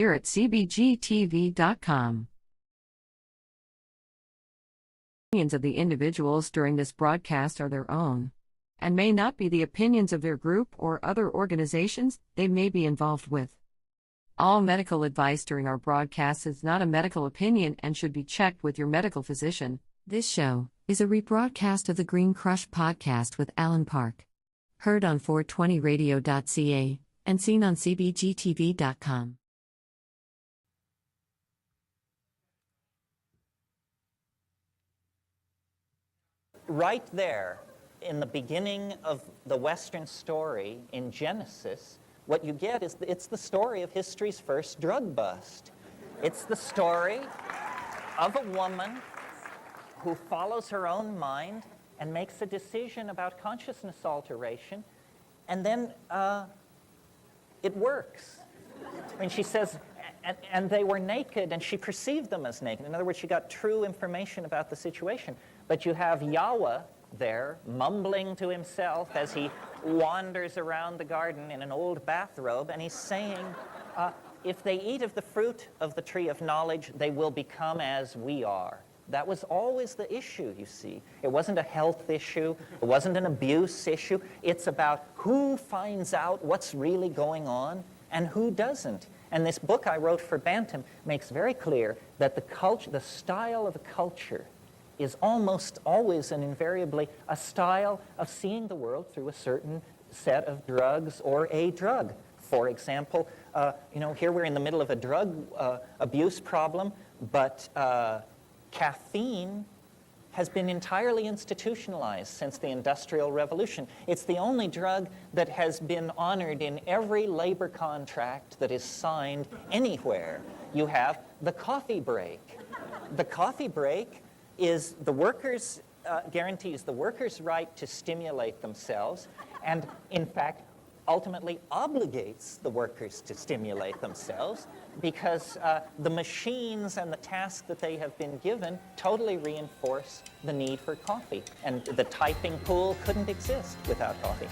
Here at cbgtv.com. Opinions of the individuals during this broadcast are their own and may not be the opinions of their group or other organizations they may be involved with. All medical advice during our broadcast is not a medical opinion and should be checked with your medical physician. This show is a rebroadcast of the Green Crush podcast with Alan Park. Heard on 420radio.ca and seen on cbgtv.com. Right there, in the beginning of the Western story in Genesis, what you get is it's the story of history's first drug bust. It's the story of a woman who follows her own mind and makes a decision about consciousness alteration, and then it works. I mean, she says, and they were naked, and she perceived them as naked. In other words, she got true information about the situation. But you have Yahweh there, mumbling to himself as he wanders around the garden in an old bathrobe, and he's saying, if they eat of the fruit of the tree of knowledge, they will become as we are. That was always the issue, you see. It wasn't a health issue. It wasn't an abuse issue. It's about who finds out what's really going on and who doesn't. And this book I wrote for Bantam makes very clear that the style of a culture is almost always and invariably a style of seeing the world through a certain set of drugs or a drug. For example, here we're in the middle of a drug abuse problem, but caffeine has been entirely institutionalized since the Industrial Revolution. It's the only drug that has been honored in every labor contract that is signed anywhere. You have the coffee break. The coffee break is the workers, guarantees the workers' right to stimulate themselves, and in fact ultimately obligates the workers to stimulate themselves, because the machines and the tasks that they have been given totally reinforce the need for coffee, and the typing pool couldn't exist without coffee.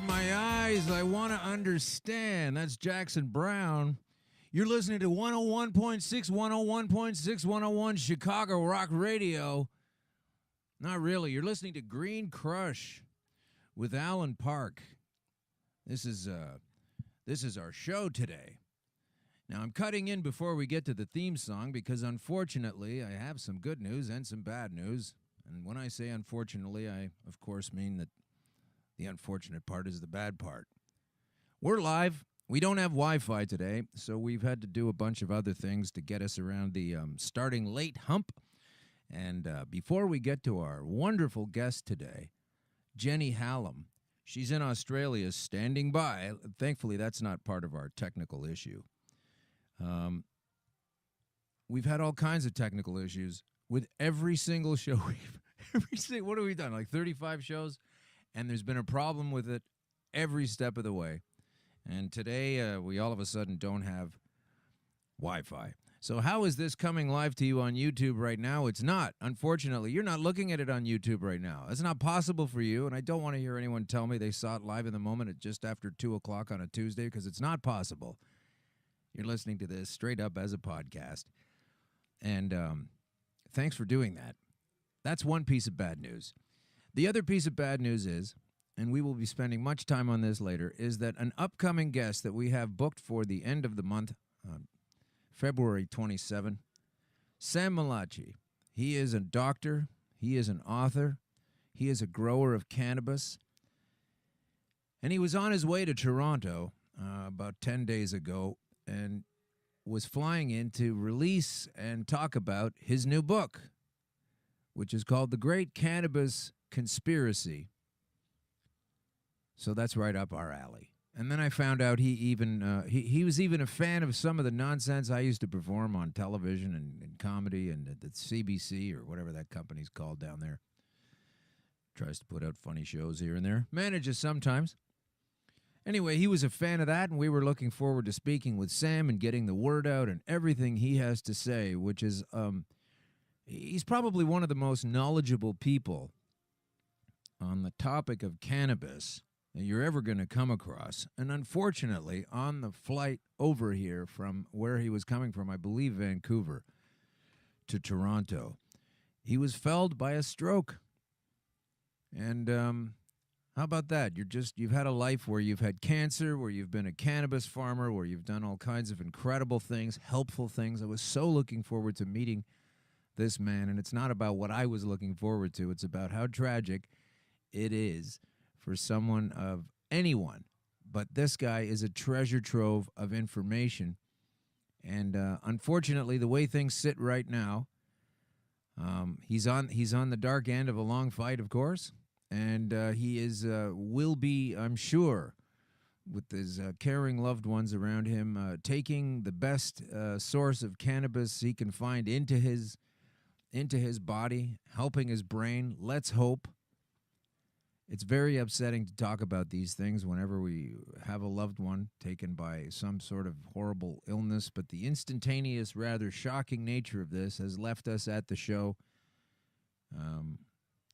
My eyes, I want to understand. That's Jackson Brown. You're listening to 101.6, 101.6, 101 Chicago Rock Radio. Not really. You're listening to Green Crush with Alan Park. This is our show today. Now, I'm cutting in before we get to the theme song because, unfortunately, I have some good news and some bad news. And when I say unfortunately, I, of course, mean that the unfortunate part is the bad part. We're live. We don't have Wi-Fi today, so we've had to do a bunch of other things to get us around the starting late hump. And before we get to our wonderful guest today, Jenny Hallam, she's in Australia standing by. Thankfully, that's not part of our technical issue. We've had all kinds of technical issues with every single show. What have we done, like 35 shows? And there's been a problem with it every step of the way. And today, we all of a sudden don't have Wi-Fi. So how is this coming live to you on YouTube right now? It's not. Unfortunately, you're not looking at it on YouTube right now. It's not possible for you, and I don't want to hear anyone tell me they saw it live in the moment at just after 2 o'clock on a Tuesday, because it's not possible. You're listening to this straight up as a podcast. And thanks for doing that. That's one piece of bad news. The other piece of bad news is, and we will be spending much time on this later, is that an upcoming guest that we have booked for the end of the month, February 27, Sam Malachi. He is a doctor. He is an author. He is a grower of cannabis. And he was on his way to Toronto about 10 days ago and was flying in to release and talk about his new book, which is called The Great Cannabis Conspiracy. So that's right up our alley. And then I found out he was even a fan of some of the nonsense I used to perform on television and comedy and at the CBC or whatever that company's called down there. Tries to put out funny shows here and there. Manages sometimes. Anyway, he was a fan of that, and we were looking forward to speaking with Sam and getting the word out and everything he has to say, which is, he's probably one of the most knowledgeable people on the topic of cannabis that you're ever going to come across. And unfortunately, on the flight over here from where he was coming from, I believe Vancouver, to Toronto, he was felled by a stroke. And how about that? You've had a life where you've had cancer, where you've been a cannabis farmer, where you've done all kinds of incredible things, helpful things. I was so looking forward to meeting this man, and it's not about what I was looking forward to. It's about how tragic it is for someone of anyone. But this guy is a treasure trove of information. And unfortunately, the way things sit right now, he's on the dark end of a long fight, of course. And he will be, I'm sure, with his caring loved ones around him, taking the best source of cannabis he can find into his body, helping his brain. Let's hope. It's very upsetting to talk about these things whenever we have a loved one taken by some sort of horrible illness, but the instantaneous, rather shocking nature of this has left us at the show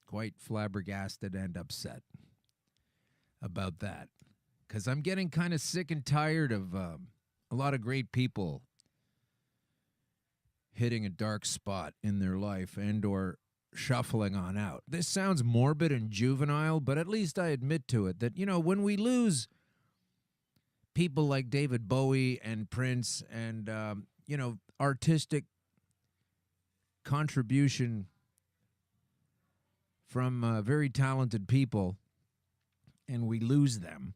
quite flabbergasted and upset about that, because I'm getting kind of sick and tired of a lot of great people hitting a dark spot in their life and or shuffling on out. This sounds morbid and juvenile, but at least I admit to it that, when we lose people like David Bowie and Prince and, artistic contribution from very talented people, and we lose them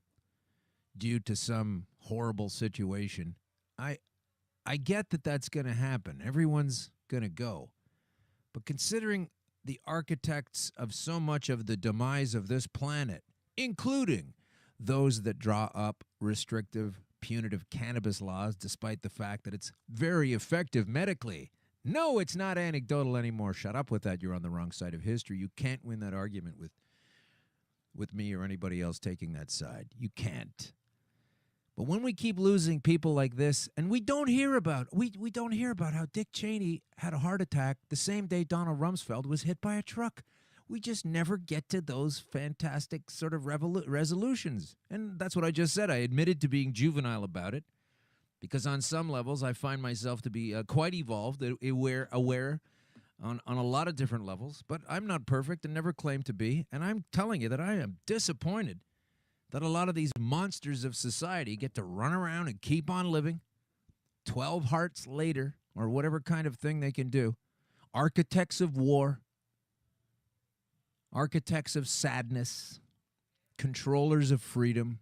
due to some horrible situation, I get that that's going to happen. Everyone's going to go. But considering the architects of so much of the demise of this planet, including those that draw up restrictive, punitive cannabis laws, despite the fact that it's very effective medically. No, it's not anecdotal anymore. Shut up with that. You're on the wrong side of history. You can't win that argument with me or anybody else taking that side. You can't. But when we keep losing people like this, and we don't hear about how Dick Cheney had a heart attack the same day Donald Rumsfeld was hit by a truck. We just never get to those fantastic sort of resolutions. And that's what I just said. I admitted to being juvenile about it, because on some levels I find myself to be quite evolved, aware on a lot of different levels. But I'm not perfect and never claimed to be. And I'm telling you that I am disappointed that a lot of these monsters of society get to run around and keep on living 12 hearts later, or whatever kind of thing they can do. Architects of war, architects of sadness, controllers of freedom,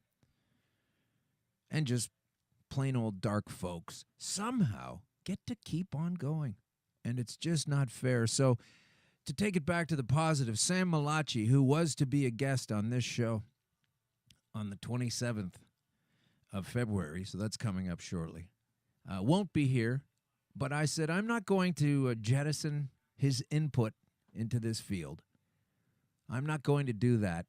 and just plain old dark folks somehow get to keep on going. And it's just not fair. So to take it back to the positive, Sam Malachi, who was to be a guest on this show on the 27th of February, so that's coming up shortly, won't be here. But I said I'm not going to jettison his input into this field. I'm not going to do that.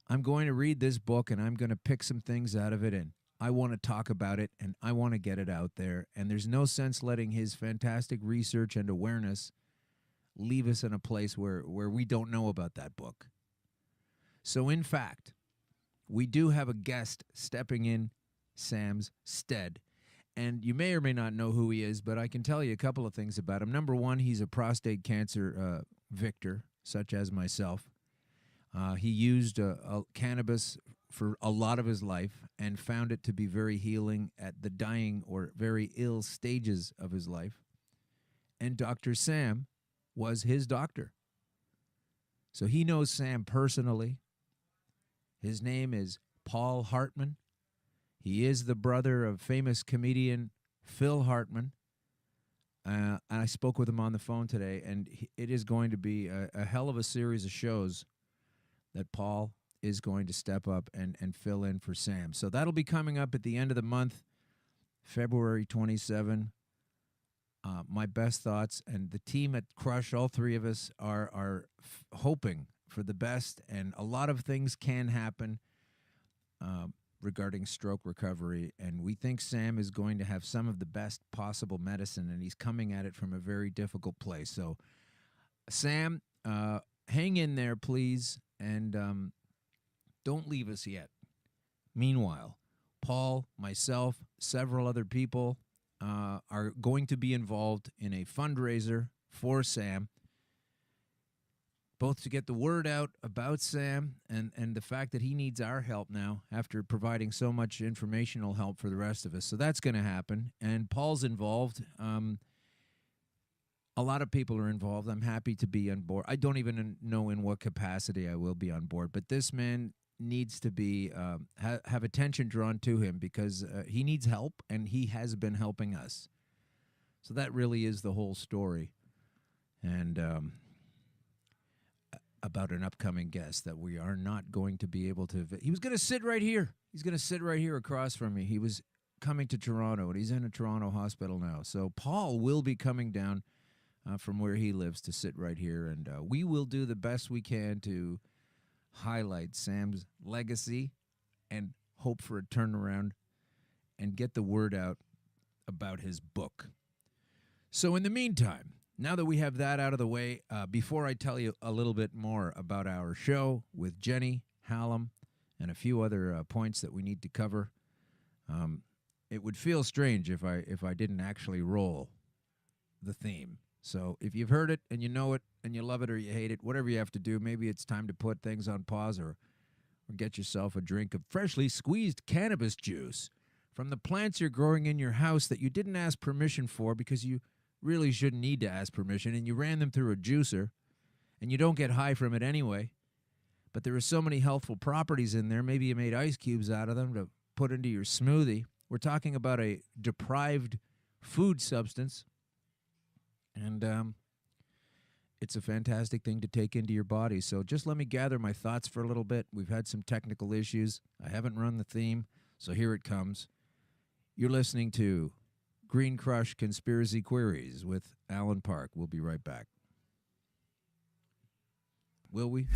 I'm going to read this book, and I'm going to pick some things out of it, and I want to talk about it, and I want to get it out there. And there's no sense letting his fantastic research and awareness leave us in a place where we don't know about that book. So, in fact, we do have a guest stepping in Sam's stead. And you may or may not know who he is, but I can tell you a couple of things about him. Number one, he's a prostate cancer victor, such as myself. He used cannabis for a lot of his life and found it to be very healing at the dying or very ill stages of his life. And Dr. Sam was his doctor. So he knows Sam personally. His name is Paul Hartman. He is the brother of famous comedian Phil Hartman. And I spoke with him on the phone today, and it is going to be a hell of a series of shows that Paul is going to step up and fill in for Sam. So that'll be coming up at the end of the month, February 27. My best thoughts, and the team at Crush, all three of us are hoping for the best, and a lot of things can happen regarding stroke recovery, and we think Sam is going to have some of the best possible medicine, and he's coming at it from a very difficult place. So, Sam, hang in there, please, and don't leave us yet. Meanwhile, Paul, myself, several other people are going to be involved in a fundraiser for Sam, both to get the word out about Sam and the fact that he needs our help now after providing so much informational help for the rest of us. So that's going to happen. And Paul's involved. A lot of people are involved. I'm happy to be on board. I don't even know in what capacity I will be on board, but this man needs to be have attention drawn to him because he needs help, and he has been helping us. So that really is the whole story. And about an upcoming guest that we are not going to be able to. He was going to sit right here. He's going to sit right here across from me. He was coming to Toronto, and he's in a Toronto hospital now. So Paul will be coming down from where he lives to sit right here, and we will do the best we can to highlight Sam's legacy and hope for a turnaround and get the word out about his book. So in the meantime, now that we have that out of the way, before I tell you a little bit more about our show with Jenny, Hallam, and a few other points that we need to cover, it would feel strange if I didn't actually roll the theme. So if you've heard it and you know it and you love it or you hate it, whatever you have to do, maybe it's time to put things on pause or get yourself a drink of freshly squeezed cannabis juice from the plants you're growing in your house that you didn't ask permission for because you really shouldn't need to ask permission, and you ran them through a juicer, and you don't get high from it anyway. But there are so many healthful properties in there. Maybe you made ice cubes out of them to put into your smoothie. We're talking about a deprived food substance, and it's a fantastic thing to take into your body. So just let me gather my thoughts for a little bit. We've had some technical issues. I haven't run the theme, so here it comes. You're listening to Green Crush Conspiracy Queries with Alan Park. We'll be right back. Will we?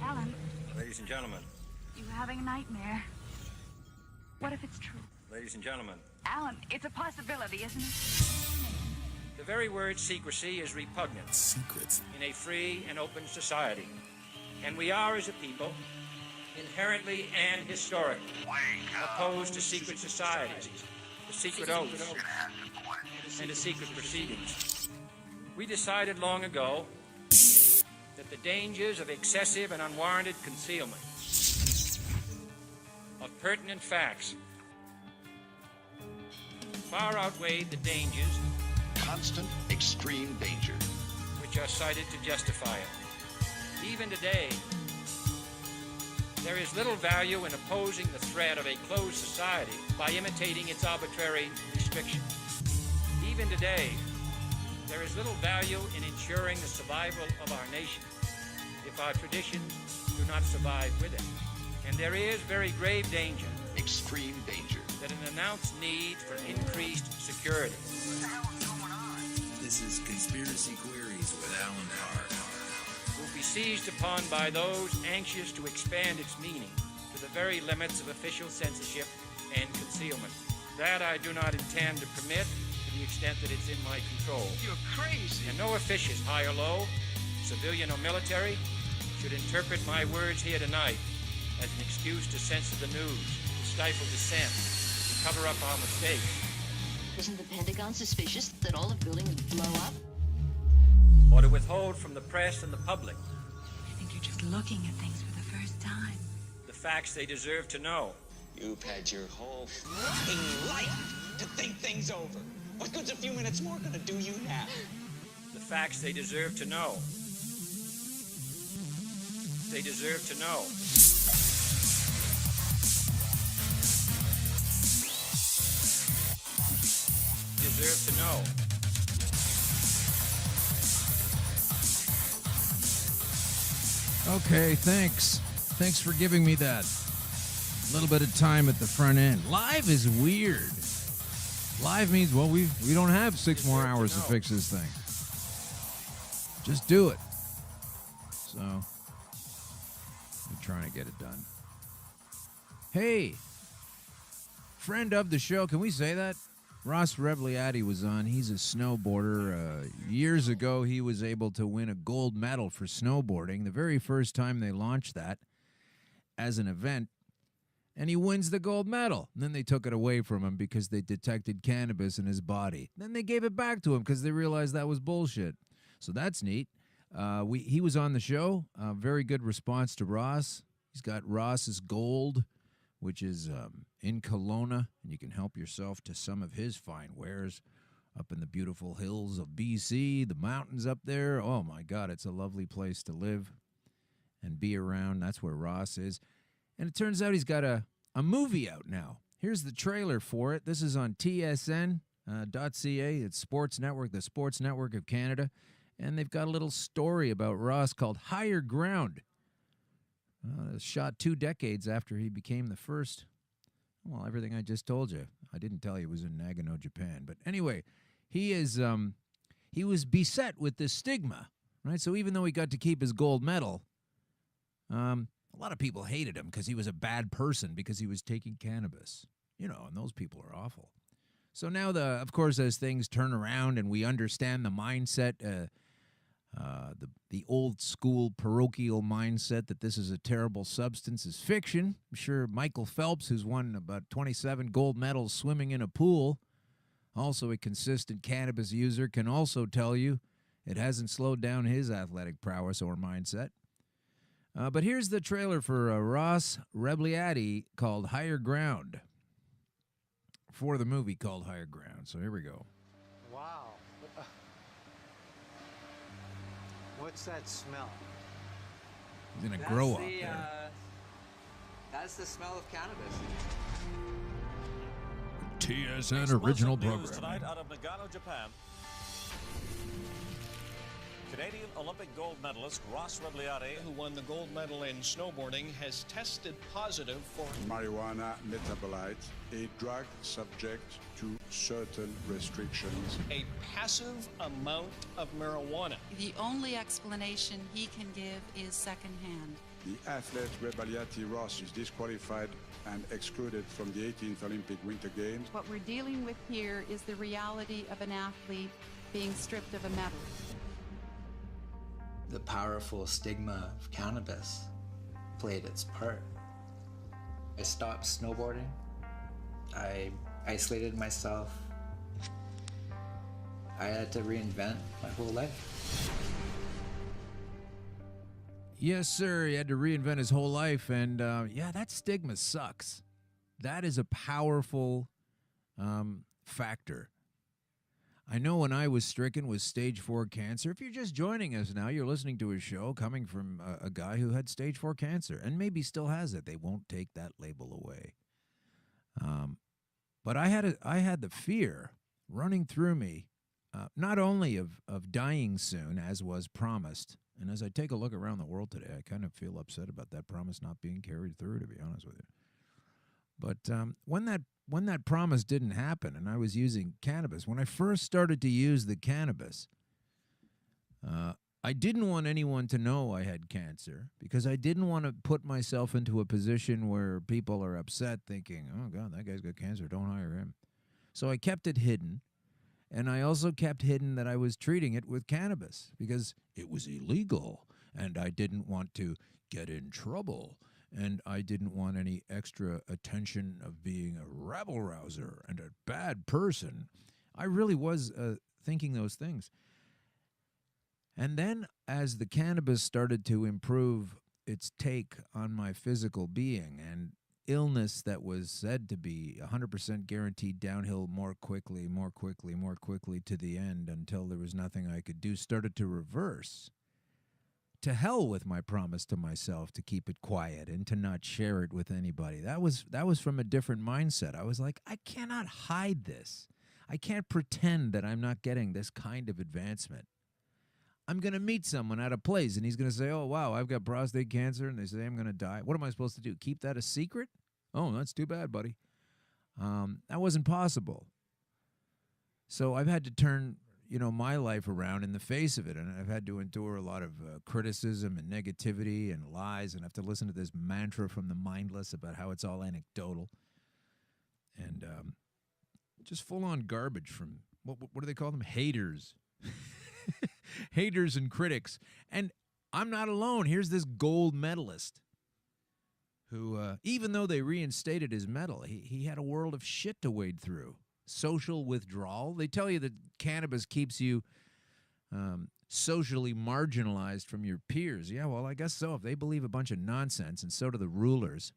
Alan, Ladies and gentlemen, you were having a nightmare. What if it's true? ladies and gentlemen, Alan, it's a possibility, isn't it? the very word secrecy is repugnant Secrets. in a free and open society. And we are, as a people, inherently and historically opposed to secret societies, to secret oaths, and to secret proceedings. We decided long ago that the dangers of excessive and unwarranted concealment of pertinent facts far outweighed the dangers Constant, extreme danger. which are cited to justify it. Even today, there is little value in opposing the threat of a closed society by imitating its arbitrary restrictions. Even today, there is little value in ensuring the survival of our nation if our traditions do not survive with it. And there is very grave danger Extreme danger. that an announced need for increased security This is Conspiracy Queries with Alan Park. will be seized upon by those anxious to expand its meaning to the very limits of official censorship and concealment. That I do not intend to permit to the extent that it's in my control. You're crazy. And no officious, high or low, civilian or military, should interpret my words here tonight as an excuse to censor the news, to stifle dissent, to cover up our mistakes. Isn't the Pentagon suspicious that all the buildings would blow up? Or to withhold from the press and the public I think you're just looking at things for the first time. the facts they deserve to know. You've had your whole f***ing life to think things over. What good's a few minutes more gonna do you now? The facts they deserve to know. They deserve to know. Deserve to know. Okay, thanks. Thanks for giving me that little bit of time at the front end. Live is weird. Live means, well, we don't have 6 more hours to fix this thing. Just do it. So, I'm trying to get it done. Hey, friend of the show, can we say that? Ross Rebliati was on. He's a snowboarder. Years ago, he was able to win a gold medal for snowboarding, the very first time they launched that as an event. And he wins the gold medal. And then they took it away from him because they detected cannabis in his body. Then they gave it back to him because they realized that was bullshit. So that's neat. He was on the show. Very good response to Ross. He's got Ross's Gold, which is in Kelowna, and you can help yourself to some of his fine wares up in the beautiful hills of BC, the mountains up there. Oh, my God, it's a lovely place to live and be around. That's where Ross is. And it turns out he's got a movie out now. Here's the trailer for it. This is on tsn.ca. It's Sports Network, the Sports Network of Canada. And they've got a little story about Ross called Higher Ground. Shot 2 decades after he became the first. Well, everything I just told you. I didn't tell you it was in Nagano, Japan. But anyway, he was beset with this stigma, right? So even though he got to keep his gold medal, a lot of people hated him because he was a bad person because he was taking cannabis. You know, and those people are awful. So now, of course, as things turn around and we understand the mindset, the old school parochial mindset that this is a terrible substance is fiction. I'm sure Michael Phelps, who's won about 27 gold medals swimming in a pool, also a consistent cannabis user, can also tell you it hasn't slowed down his athletic prowess or mindset. But here's the trailer for Ross Rebliati called Higher Ground, for the movie called Higher Ground. So here we go. Wow. What's that smell? He's going to grow up there. That's the smell of cannabis. TSN original program. Tonight out of Nagano, Japan. Canadian Olympic gold medalist Ross Rebliati, who won the gold medal in snowboarding, has tested positive for marijuana metabolite, a drug subject to certain restrictions. A passive amount of marijuana. The only explanation he can give is secondhand. The athlete Rebliati Ross is disqualified and excluded from the 18th Olympic Winter Games. What we're dealing with here is the reality of an athlete being stripped of a medal. The powerful stigma of cannabis played its part. I stopped snowboarding. I isolated myself. I had to reinvent my whole life. Yes, sir. He had to reinvent his whole life. And yeah, that stigma sucks. That is a powerful factor. I know when I was stricken with stage 4 cancer. If you're just joining us now, you're listening to a show coming from a guy who had stage 4 cancer and maybe still has it. They won't take that label away. But I had the fear running through me, not only of dying soon, as was promised. And as I take a look around the world today, I kind of feel upset about that promise not being carried through, to be honest with you. But when that promise didn't happen and I was using cannabis, when I first started to use the cannabis, I didn't want anyone to know I had cancer because I didn't want to put myself into a position where people are upset thinking, oh, God, that guy's got cancer, don't hire him. So I kept it hidden, and I also kept hidden that I was treating it with cannabis because it was illegal, and I didn't want to get in trouble. And I didn't want any extra attention of being a rabble-rouser and a bad person. I really was thinking those things. And then as the cannabis started to improve its take on my physical being and illness that was said to be 100% guaranteed downhill more quickly to the end until there was nothing I could do, started to reverse. To hell with my promise to myself to keep it quiet and to not share it with anybody. That was from a different mindset. I was like, I cannot hide this. I can't pretend that I'm not getting this kind of advancement. I'm going to meet someone at a place, and he's going to say, oh, wow, I've got prostate cancer, and they say I'm going to die. What am I supposed to do? Keep that a secret? Oh, that's too bad, buddy. That wasn't possible. So I've had to turn, my life around in the face of it, and I've had to endure a lot of criticism and negativity and lies, and I have to listen to this mantra from the mindless about how it's all anecdotal and just full-on garbage from, what do they call them? Haters. Haters and critics. And I'm not alone. Here's this gold medalist who, even though they reinstated his medal, he had a world of shit to wade through. Social withdrawal. They tell you that cannabis keeps you socially marginalized from your peers. Yeah, well, I guess so. If they believe a bunch of nonsense, and so do the rulers,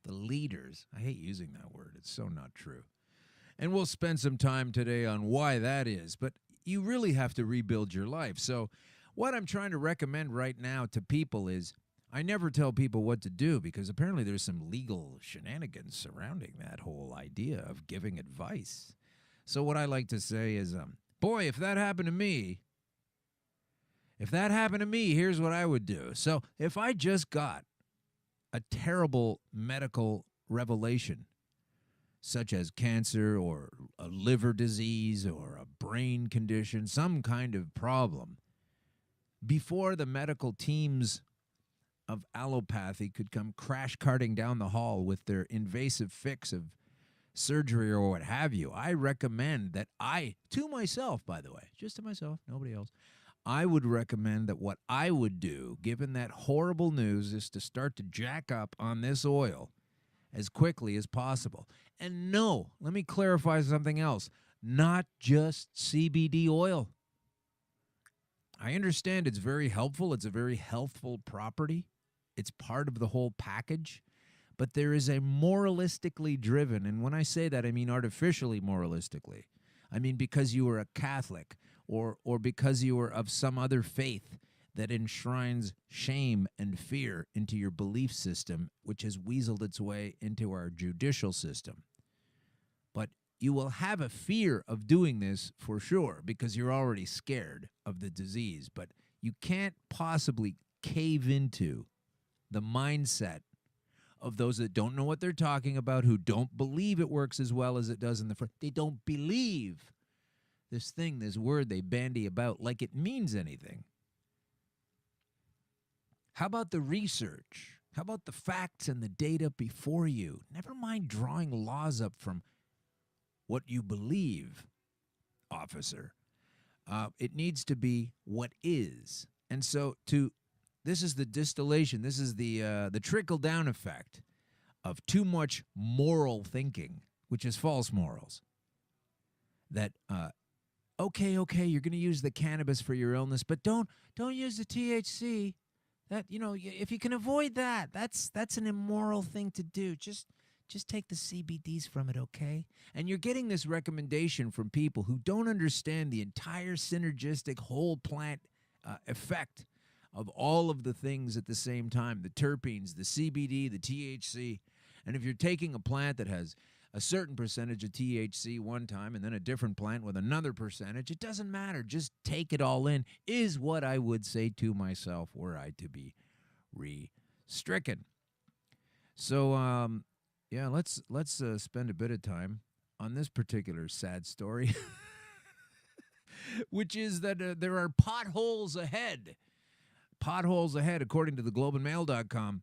the leaders. I hate using that word. It's so not true. And we'll spend some time today on why that is. But you really have to rebuild your life. So what I'm trying to recommend right now to people is, I never tell people what to do because apparently there's some legal shenanigans surrounding that whole idea of giving advice. So what I like to say is, boy, if that happened to me, here's what I would do. So if I just got a terrible medical revelation, such as cancer or a liver disease or a brain condition, some kind of problem, before the medical teams of allopathy could come crash carting down the hall with their invasive fix of surgery or what have you, I recommend that to myself, by the way, just to myself, nobody else, I would recommend that what I would do, given that horrible news, is to start to jack up on this oil as quickly as possible. And no, let me clarify something else, not just CBD oil. I understand it's very helpful. It's a very healthful property. It's part of the whole package. But there is a moralistically driven, and when I say that, I mean artificially moralistically. I mean because you are a Catholic or because you are of some other faith that enshrines shame and fear into your belief system, which has weaseled its way into our judicial system. But you will have a fear of doing this for sure because you're already scared of the disease. But you can't possibly cave into the mindset of those that don't know what they're talking about, who don't believe it works as well as it does in the front. They don't believe this thing, this word they bandy about like it means anything. How about the research? How about the facts and the data before you? Never mind drawing laws up from what you believe, officer. It needs to be what is. And so this is the distillation. This is the trickle-down effect of too much moral thinking, which is false morals. That, okay, you're going to use the cannabis for your illness, but don't use the THC. That, if you can avoid that, that's an immoral thing to do. Just take the CBDs from it, okay? And you're getting this recommendation from people who don't understand the entire synergistic whole plant effect of all of the things at the same time, the terpenes, the CBD, the THC. And if you're taking a plant that has a certain percentage of THC one time and then a different plant with another percentage, it doesn't matter. Just take it all in, is what I would say to myself were I to be restricken. So, yeah, let's spend a bit of time on this particular sad story, which is that there are potholes ahead. Potholes ahead, according to the globeandmail.com,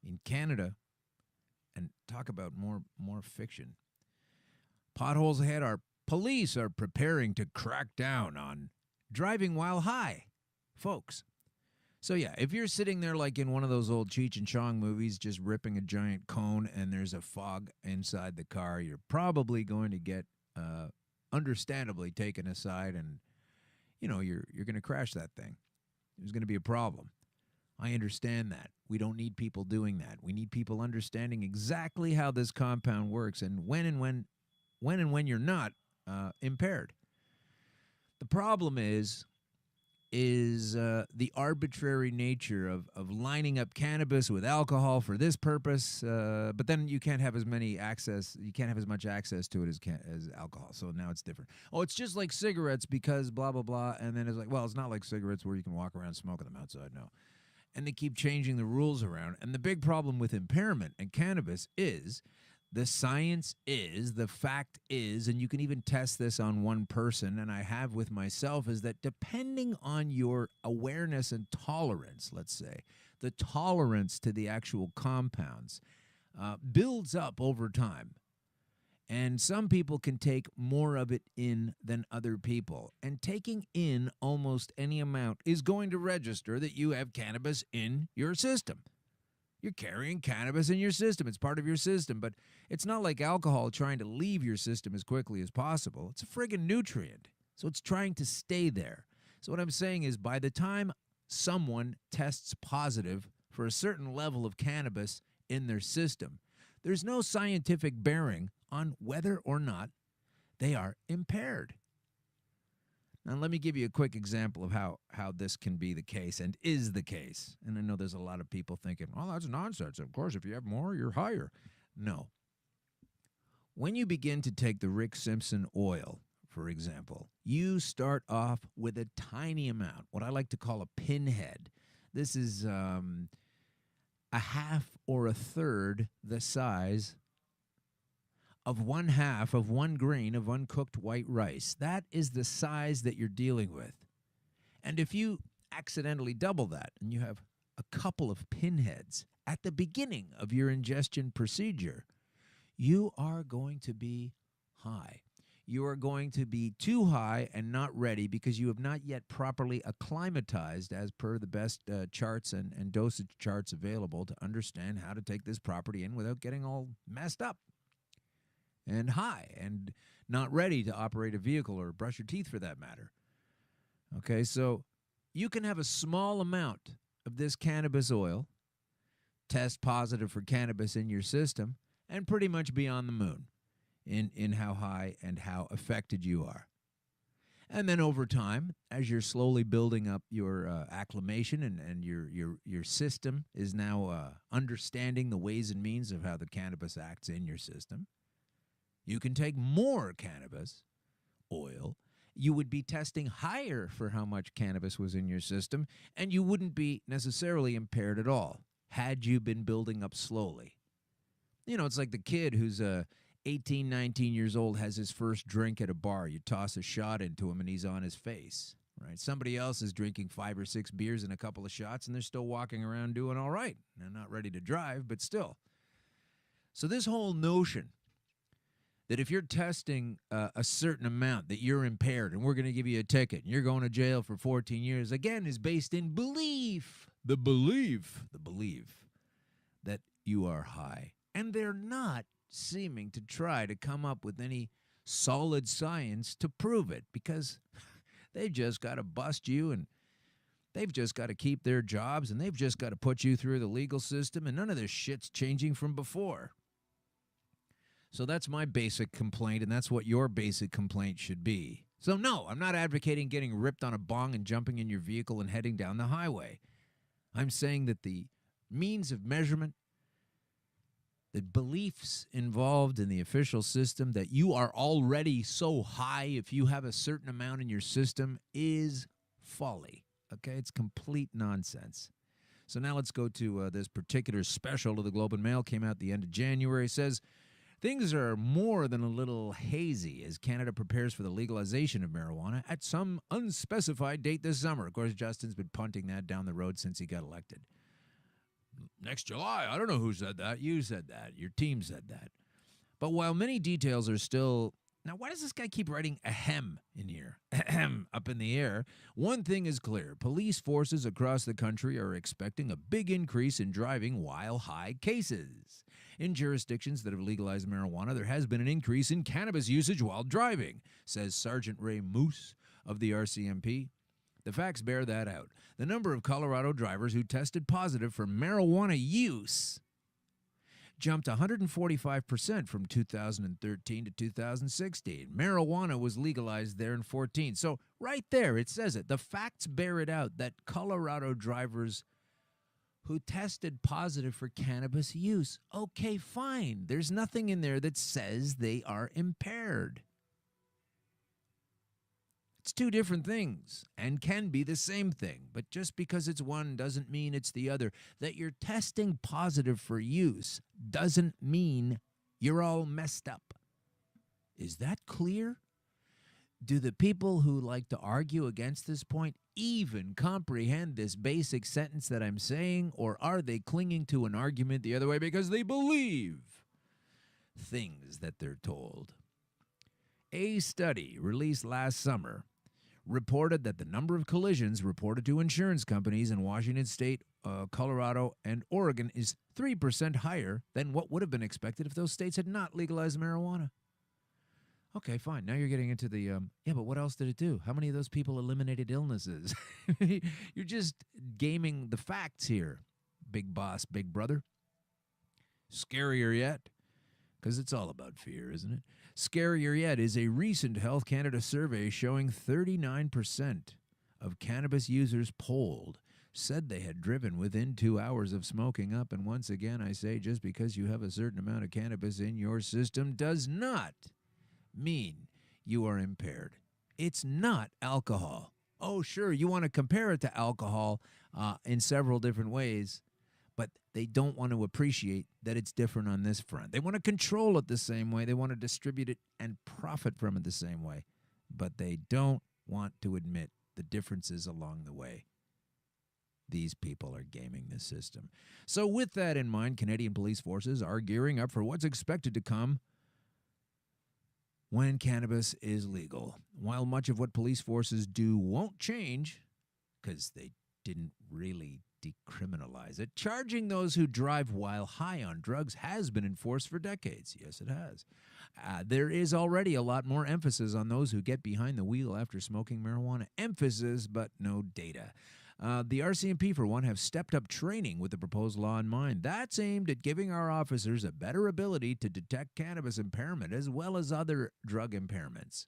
in Canada. And talk about more fiction. Potholes ahead. Our police are preparing to crack down on driving while high, folks. So yeah, if you're sitting there like in one of those old Cheech and Chong movies, just ripping a giant cone and there's a fog inside the car, you're probably going to get understandably taken aside, and you're going to crash that thing. There's going to be a problem. I understand that. We don't need people doing that. We need people understanding exactly how this compound works and when you're not impaired. The problem is is the arbitrary nature of lining up cannabis with alcohol for this purpose, but then you can't have as much access to it as alcohol. So now it's different. Oh, it's just like cigarettes because blah, blah, blah. And then it's like, well, it's not like cigarettes where you can walk around smoking them outside. No. And they keep changing the rules around. And the big problem with impairment and cannabis is the science is, the fact is, and you can even test this on one person, and I have with myself, is that depending on your awareness and tolerance, let's say, the tolerance to the actual compounds builds up over time. And some people can take more of it in than other people. And taking in almost any amount is going to register that you have cannabis in your system. You're carrying cannabis in your system. It's part of your system, but it's not like alcohol trying to leave your system as quickly as possible. It's a friggin' nutrient, so it's trying to stay there. So what I'm saying is by the time someone tests positive for a certain level of cannabis in their system, there's no scientific bearing on whether or not they are impaired. Now, let me give you a quick example of how this can be the case and is the case. And I know there's a lot of people thinking, well, that's nonsense. Of course, if you have more, you're higher. No. When you begin to take the Rick Simpson oil, for example, you start off with a tiny amount, what I like to call a pinhead. This is a half or a third the size of 1/2 of 1 grain of uncooked white rice. That is the size that you're dealing with. And if you accidentally double that and you have a couple of pinheads at the beginning of your ingestion procedure, you are going to be high. You are going to be too high and not ready because you have not yet properly acclimatized as per the best charts and dosage charts available to understand how to take this property in without getting all messed up and high and not ready to operate a vehicle or brush your teeth for that matter. Okay, so you can have a small amount of this cannabis oil, test positive for cannabis in your system, and pretty much be on the moon in how high and how affected you are. And then over time, as you're slowly building up your acclimation and your system is now understanding the ways and means of how the cannabis acts in your system, you can take more cannabis oil. You would be testing higher for how much cannabis was in your system, and you wouldn't be necessarily impaired at all had you been building up slowly. You know, it's like the kid who's 18, 19 years old, has his first drink at a bar. You toss a shot into him, and he's on his face, right? Somebody else is drinking 5 or 6 beers and a couple of shots, and they're still walking around doing all right. They're not ready to drive, but still. So this whole notion that if you're testing a certain amount that you're impaired and we're going to give you a ticket and you're going to jail for 14 years, again, is based in belief. The belief that you are high. And they're not seeming to try to come up with any solid science to prove it because they've just got to bust you and they've just got to keep their jobs and they've just got to put you through the legal system and none of this shit's changing from before. So that's my basic complaint, and that's what your basic complaint should be. So no, I'm not advocating getting ripped on a bong and jumping in your vehicle and heading down the highway. I'm saying that the means of measurement, the beliefs involved in the official system that you are already so high if you have a certain amount in your system is folly. Okay, it's complete nonsense. So now let's go to this particular special of the Globe and Mail. Came out the end of January. It says, things are more than a little hazy as Canada prepares for the legalization of marijuana at some unspecified date this summer. Of course, Justin's been punting that down the road since he got elected. Next July. I don't know who said that. You said that. Your team said that. But while many details are still... Now, why does this guy keep writing ahem in here? Ahem up in the air. One thing is clear. Police forces across the country are expecting a big increase in driving while high cases. In jurisdictions that have legalized marijuana, there has been an increase in cannabis usage while driving, says Sergeant Ray Moose of the RCMP. The facts bear that out. The number of Colorado drivers who tested positive for marijuana use jumped 145% from 2013 to 2016. Marijuana was legalized there in 14. So right there, it says it. The facts bear it out that Colorado drivers who tested positive for cannabis use, okay, fine. There's nothing in there that says they are impaired. It's two different things and can be the same thing, but just because it's one doesn't mean it's the other. That you're testing positive for use doesn't mean you're all messed up. Is that clear? Do the people who like to argue against this point even comprehend this basic sentence that I'm saying, or are they clinging to an argument the other way because they believe things that they're told? A study released last summer reported that the number of collisions reported to insurance companies in Washington State, Colorado, and Oregon is 3% higher than what would have been expected if those states had not legalized marijuana. Okay, fine. Now you're getting into the, but what else did it do? How many of those people eliminated illnesses? You're just gaming the facts here, big boss, big brother. Scarier yet, because it's all about fear, isn't it? Scarier yet is a recent Health Canada survey showing 39% of cannabis users polled said they had driven within 2 hours of smoking up. And once again, I say just because you have a certain amount of cannabis in your system does not mean you are impaired. It's not alcohol. Oh, sure, you want to compare it to alcohol in several different ways, but they don't want to appreciate that it's different on this front. They want to control it the same way. They want to distribute it and profit from it the same way, but they don't want to admit the differences along the way. These people are gaming the system. So with that in mind, Canadian police forces are gearing up for what's expected to come when cannabis is legal. While much of what police forces do won't change, because they didn't really decriminalize it, charging those who drive while high on drugs has been enforced for decades. Yes, it has. There is already a lot more emphasis on those who get behind the wheel after smoking marijuana. Emphasis, but no data. The RCMP, for one, have stepped up training with the proposed law in mind. That's aimed at giving our officers a better ability to detect cannabis impairment as well as other drug impairments.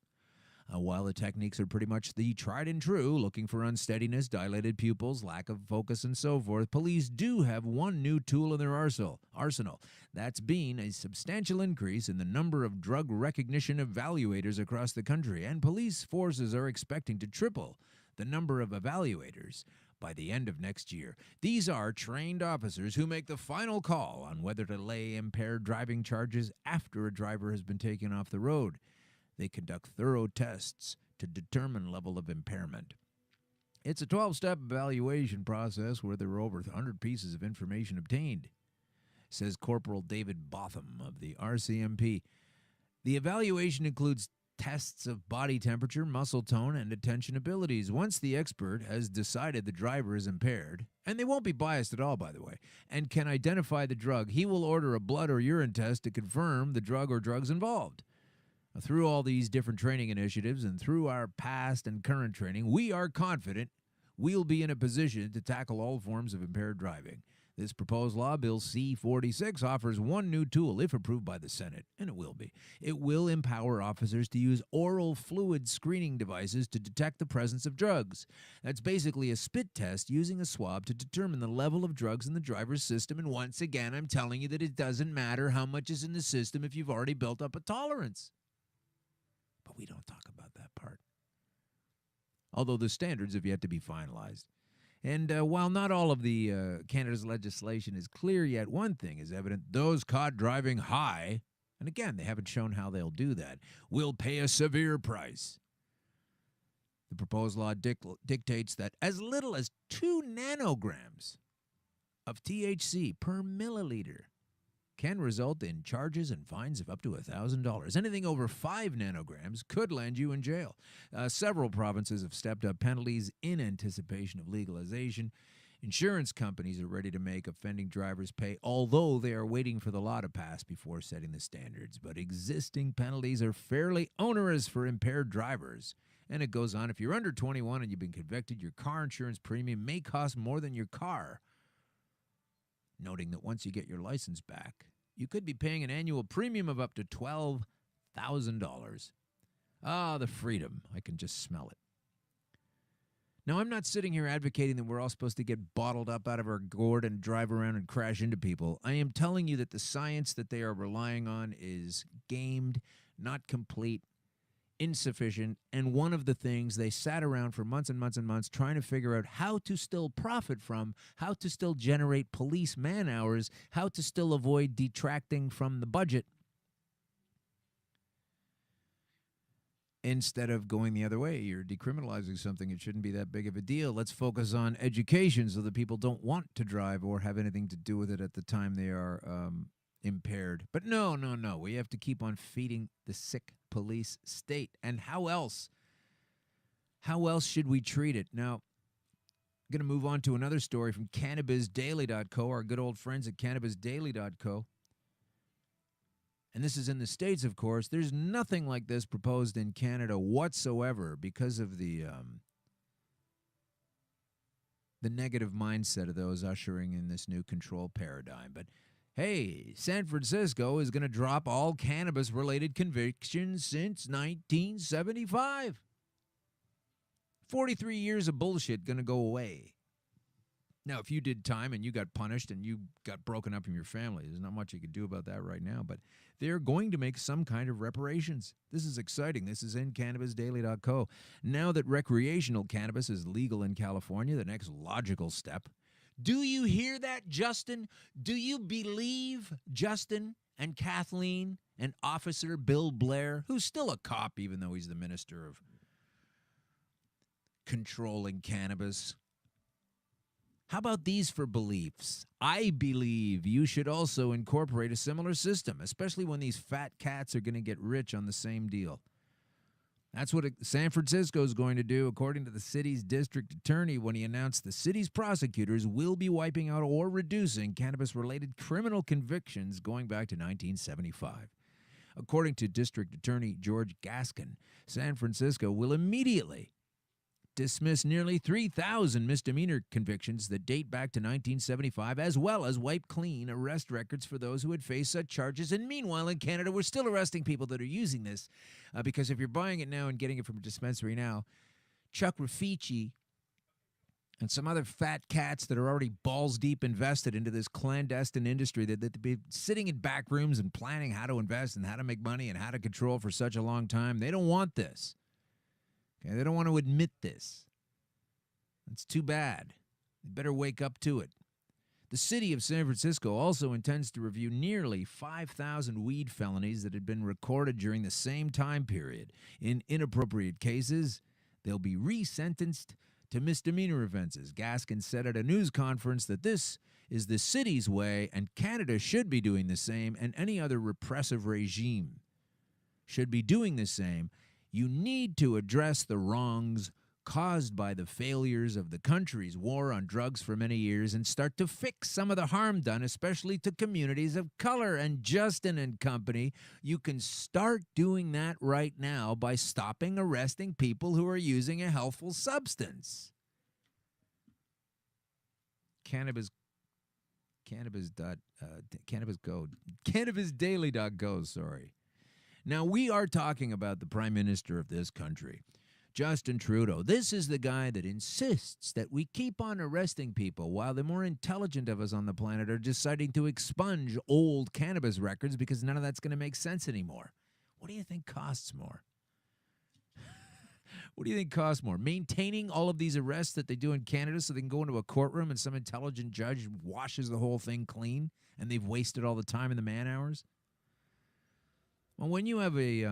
While the techniques are pretty much the tried and true, looking for unsteadiness, dilated pupils, lack of focus, and so forth, police do have one new tool in their arsenal. That's been a substantial increase in the number of drug recognition evaluators across the country, and police forces are expecting to triple the number of evaluators by the end of next year. These are trained officers who make the final call on whether to lay impaired driving charges after a driver has been taken off the road. They conduct thorough tests to determine level of impairment. It's a 12-step evaluation process where there are over 100 pieces of information obtained, says Corporal David Botham of the RCMP. The evaluation includes tests of body temperature, muscle tone, and attention abilities. Once the expert has decided the driver is impaired, and they won't be biased at all, by the way, and can identify the drug, he will order a blood or urine test to confirm the drug or drugs involved. Through all these different training initiatives and through our past and current training, we are confident we'll be in a position to tackle all forms of impaired driving. This proposed law, Bill C-46, offers one new tool, if approved by the Senate, and it will be. It will empower officers to use oral fluid screening devices to detect the presence of drugs. That's basically a spit test using a swab to determine the level of drugs in the driver's system, and once again, I'm telling you that it doesn't matter how much is in the system if you've already built up a tolerance. But we don't talk about that part. Although the standards have yet to be finalized. And while not all of the Canada's legislation is clear yet, one thing is evident. Those caught driving high, and again, they haven't shown how they'll do that, will pay a severe price. The proposed law dictates that as little as 2 nanograms of THC per milliliter can result in charges and fines of up to $1,000. Anything over 5 nanograms could land you in jail. Several provinces have stepped up penalties in anticipation of legalization. Insurance companies are ready to make offending drivers pay, although they are waiting for the law to pass before setting the standards. But existing penalties are fairly onerous for impaired drivers. And it goes on, if you're under 21 and you've been convicted, your car insurance premium may cost more than your car. Noting that once you get your license back, you could be paying an annual premium of up to $12,000. Ah, the freedom. I can just smell it. Now, I'm not sitting here advocating that we're all supposed to get bottled up out of our gourd and drive around and crash into people. I am telling you that the science that they are relying on is gamed, not complete, insufficient, and one of the things they sat around for months and months and months trying to figure out how to still profit from, how to still generate police man hours, how to still avoid detracting from the budget, instead of going the other way. You're decriminalizing something. It shouldn't be that big of a deal. Let's focus on education so that people don't want to drive or have anything to do with it at the time they are impaired. But no. We have to keep on feeding the sick police state. And how else? How else should we treat it? Now, I'm going to move on to another story from cannabisdaily.co, our good old friends at cannabisdaily.co. And this is in the States, of course. There's nothing like this proposed in Canada whatsoever because of the negative mindset of those ushering in this new control paradigm. But hey, San Francisco is going to drop all cannabis-related convictions since 1975. 43 years of bullshit going to go away. Now, if you did time and you got punished and you got broken up from your family, there's not much you could do about that right now, but they're going to make some kind of reparations. This is exciting. This is in cannabisdaily.co. Now that recreational cannabis is legal in California, the next logical step. Do you hear that, Justin? Do you believe Justin and Kathleen and Officer Bill Blair, who's still a cop even though he's the minister of controlling cannabis? How about these for beliefs? I believe you should also incorporate a similar system, especially when these fat cats are going to get rich on the same deal. That's what San Francisco is going to do, according to the city's district attorney, when he announced the city's prosecutors will be wiping out or reducing cannabis-related criminal convictions going back to 1975. According to District Attorney George Gaskin, San Francisco will immediately dismiss nearly 3,000 misdemeanor convictions that date back to 1975, as well as wipe clean arrest records for those who had faced such charges. And meanwhile, in Canada, we're still arresting people that are using this because if you're buying it now and getting it from a dispensary now, Chuck Raffici and some other fat cats that are already balls deep invested into this clandestine industry that they've been sitting in back rooms and planning how to invest and how to make money and how to control for such a long time, they don't want this. Okay, they don't want to admit this. It's too bad. They better wake up to it. The city of San Francisco also intends to review nearly 5,000 weed felonies that had been recorded during the same time period. In inappropriate cases, they'll be resentenced to misdemeanor offenses. Gaskin said at a news conference that this is the city's way, and Canada should be doing the same, and any other repressive regime should be doing the same. You need to address the wrongs caused by the failures of the country's war on drugs for many years and start to fix some of the harm done, especially to communities of color. And Justin and company, you can start doing that right now by stopping arresting people who are using a healthful substance. Cannabisdaily.go, sorry. Now, we are talking about the Prime Minister of this country, Justin Trudeau. This is the guy that insists that we keep on arresting people while the more intelligent of us on the planet are deciding to expunge old cannabis records because none of that's going to make sense anymore. What do you think costs more? What do you think costs more? Maintaining all of these arrests that they do in Canada so they can go into a courtroom and some intelligent judge washes the whole thing clean and they've wasted all the time and the man hours? Well, when you have a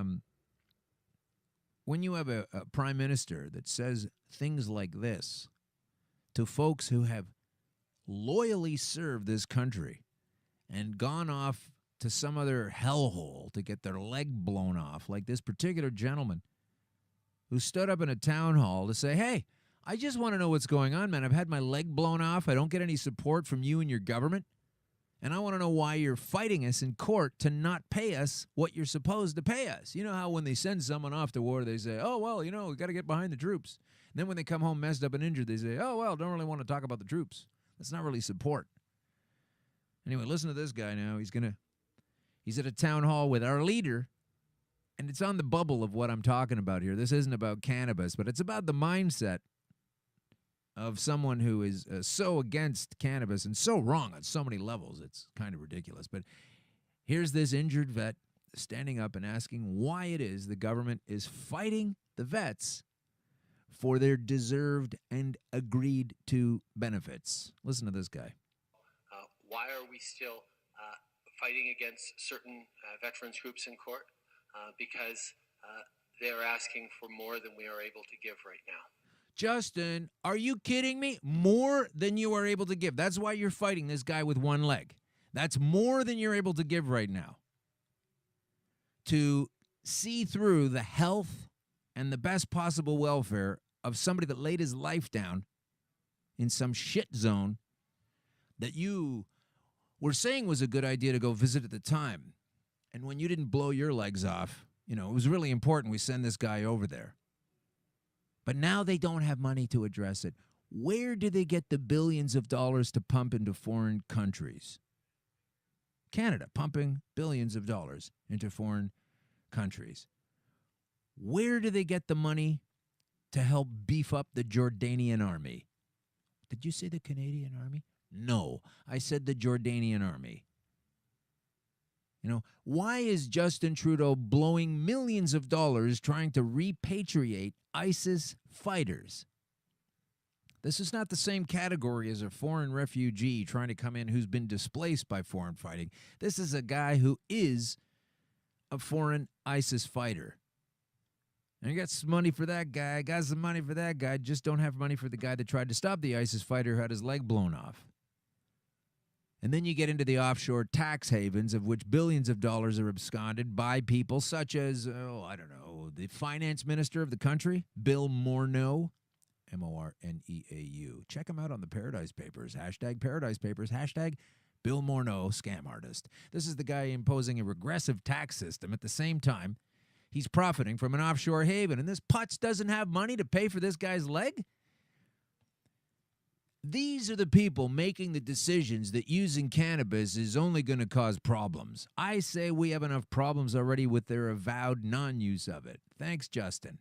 prime minister that says things like this to folks who have loyally served this country and gone off to some other hellhole to get their leg blown off, like this particular gentleman who stood up in a town hall to say, hey, I just want to know what's going on, man. I've had my leg blown off. I don't get any support from you and your government. And I want to know why you're fighting us in court to not pay us what you're supposed to pay us. You know how when they send someone off to war, they say, oh, well, we got to get behind the troops. And then when they come home messed up and injured, they say, oh, well, don't really want to talk about the troops. That's not really support. Anyway, listen to this guy now. He's going to He's at a town hall with our leader, and it's on the bubble of what I'm talking about here. This isn't about cannabis, but it's about the mindset of someone who is so against cannabis and so wrong on so many levels. It's kind of ridiculous. But here's this injured vet standing up and asking why it is the government is fighting the vets for their deserved and agreed to benefits. Listen to this guy. Why are we still fighting against certain veterans groups in court? Because they're asking for more than we are able to give right now. Justin, are you kidding me? More than you are able to give. That's why you're fighting this guy with one leg. That's more than you're able to give right now. To see through the health and the best possible welfare of somebody that laid his life down in some shit zone that you were saying was a good idea to go visit at the time. And when you didn't blow your legs off, it was really important we send this guy over there. But now they don't have money to address it. Where do they get the billions of dollars to pump into foreign countries? Canada pumping billions of dollars into foreign countries. Where do they get the money to help beef up the Jordanian army? Did you say the Canadian army? No, I said the Jordanian army. Why is Justin Trudeau blowing millions of dollars trying to repatriate ISIS fighters? This is not the same category as a foreign refugee trying to come in who's been displaced by foreign fighting. This is a guy who is a foreign ISIS fighter. And I got some money for that guy. I got some money for that guy. Just don't have money for the guy that tried to stop the ISIS fighter who had his leg blown off. And then you get into the offshore tax havens of which billions of dollars are absconded by people such as, the finance minister of the country, Bill Morneau, Morneau. Check him out on the Paradise Papers, hashtag Paradise Papers, hashtag Bill Morneau, scam artist. This is the guy imposing a regressive tax system at the same time he's profiting from an offshore haven. And this putz doesn't have money to pay for this guy's leg? These are the people making the decisions that using cannabis is only going to cause problems. I say we have enough problems already with their avowed non-use of it. Thanks, Justin.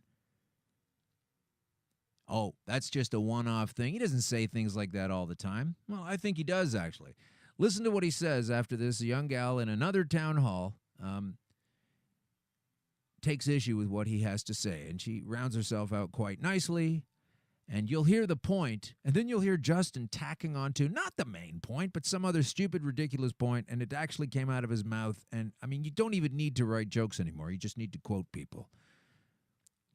Oh, that's just a one-off thing. He doesn't say things like that all the time. Well, I think he does, actually. Listen to what he says after this. A young gal in another town hall takes issue with what he has to say, and she rounds herself out quite nicely. And you'll hear the point, and then you'll hear Justin tacking onto not the main point, but some other stupid, ridiculous point, and it actually came out of his mouth. And, you don't even need to write jokes anymore. You just need to quote people.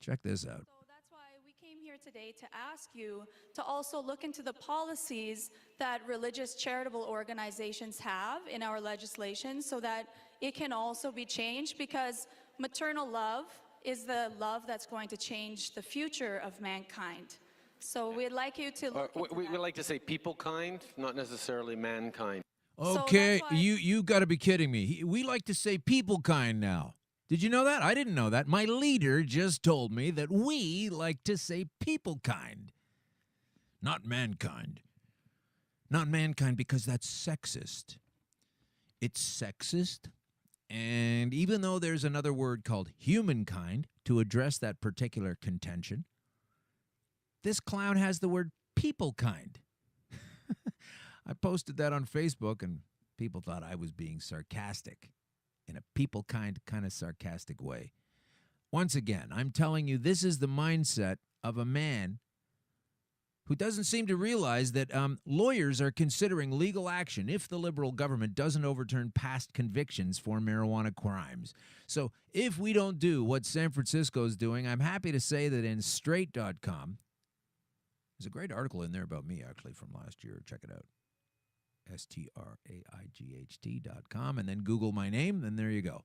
Check this out. So that's why we came here today to ask you to also look into the policies that religious charitable organizations have in our legislation so that it can also be changed, because maternal love is the love that's going to change the future of mankind. So we'd like you to look into we like to say people kind, not necessarily mankind. Okay, so you got to be kidding me. We like to say people kind now. Did you know that? I didn't know that. My leader just told me that we like to say people kind, not mankind. Not mankind because that's sexist. It's sexist. And even though there's another word called humankind to address that particular contention, this clown has the word people kind. I posted that on Facebook, and people thought I was being sarcastic in a people kind of sarcastic way. Once again, I'm telling you, this is the mindset of a man who doesn't seem to realize that lawyers are considering legal action if the Liberal government doesn't overturn past convictions for marijuana crimes. So if we don't do what San Francisco is doing, I'm happy to say that in straight.com, there's a great article in there about me, actually, from last year. Check it out. straight.com, and then Google my name, and there you go.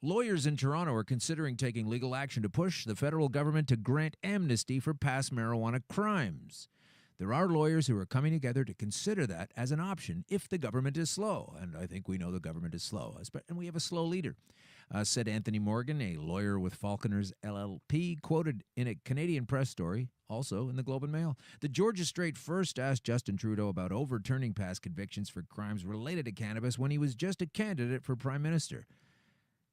Lawyers in Toronto are considering taking legal action to push the federal government to grant amnesty for past marijuana crimes. There are lawyers who are coming together to consider that as an option if the government is slow. And I think we know the government is slow, and we have a slow leader. said Anthony Morgan, a lawyer with Falconer's LLP, quoted in a Canadian press story, also in the Globe and Mail. The Georgia Straight first asked Justin Trudeau about overturning past convictions for crimes related to cannabis when he was just a candidate for prime minister.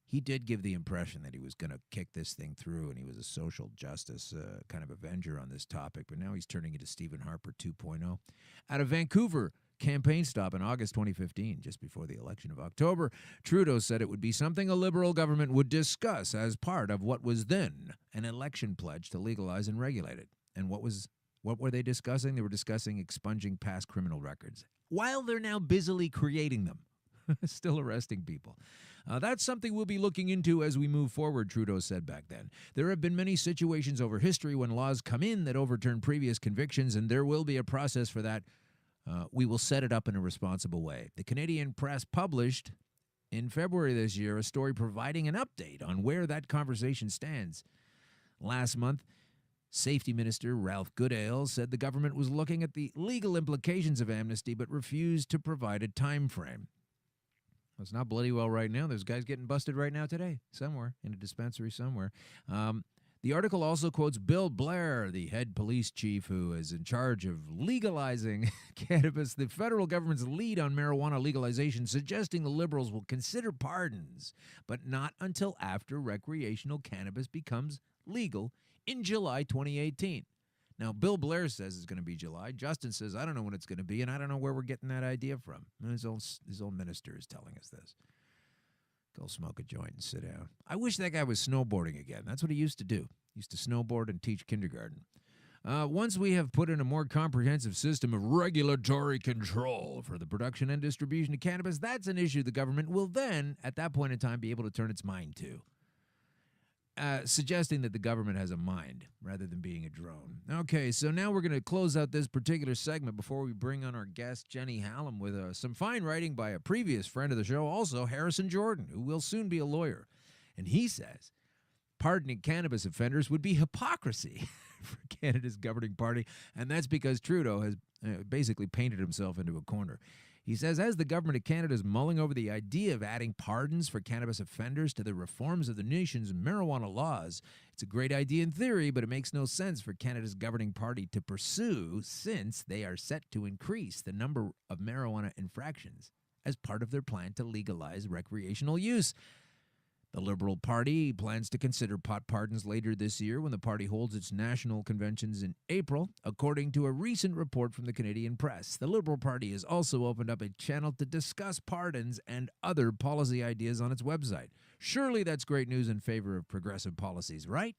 He did give the impression that he was going to kick this thing through and he was a social justice kind of avenger on this topic, but now he's turning into Stephen Harper 2.0. Out of Vancouver campaign stop in August 2015, just before the election of October, Trudeau said it would be something a Liberal government would discuss as part of what was then an election pledge to legalize and regulate it. And what were they discussing? They were discussing expunging past criminal records, while they're now busily creating them. Still arresting people. That's something we'll be looking into as we move forward, Trudeau said back then. There have been many situations over history when laws come in that overturn previous convictions, and there will be a process for that. We will set it up in a responsible way. The Canadian Press published in February this year a story providing an update on where that conversation stands. Last month, Safety Minister Ralph Goodale said the government was looking at the legal implications of amnesty but refused to provide a time frame. It's not bloody well right now. There's guys getting busted right now today, somewhere, in a dispensary somewhere. The article also quotes Bill Blair, the head police chief who is in charge of legalizing cannabis, the federal government's lead on marijuana legalization, suggesting the Liberals will consider pardons, but not until after recreational cannabis becomes legal in July 2018. Now, Bill Blair says it's going to be July. Justin says, I don't know when it's going to be, and I don't know where we're getting that idea from. And his old minister is telling us this. Go smoke a joint and sit down. I wish that guy was snowboarding again. That's what he used to do. He used to snowboard and teach kindergarten. Once we have put in a more comprehensive system of regulatory control for the production and distribution of cannabis, that's an issue the government will then, at that point in time, be able to turn its mind to. Suggesting that the government has a mind rather than being a drone. Okay, so now we're going to close out this particular segment before we bring on our guest, Jenny Hallam, with some fine writing by a previous friend of the show, also Harrison Jordan, who will soon be a lawyer. And he says pardoning cannabis offenders would be hypocrisy for Canada's governing party, and that's because Trudeau has basically painted himself into a corner. He says, as the government of Canada is mulling over the idea of adding pardons for cannabis offenders to the reforms of the nation's marijuana laws, it's a great idea in theory, but it makes no sense for Canada's governing party to pursue since they are set to increase the number of marijuana infractions as part of their plan to legalize recreational use. The Liberal Party plans to consider pot pardons later this year when the party holds its national conventions in April, according to a recent report from the Canadian Press. The Liberal Party has also opened up a channel to discuss pardons and other policy ideas on its website. Surely that's great news in favor of progressive policies, right?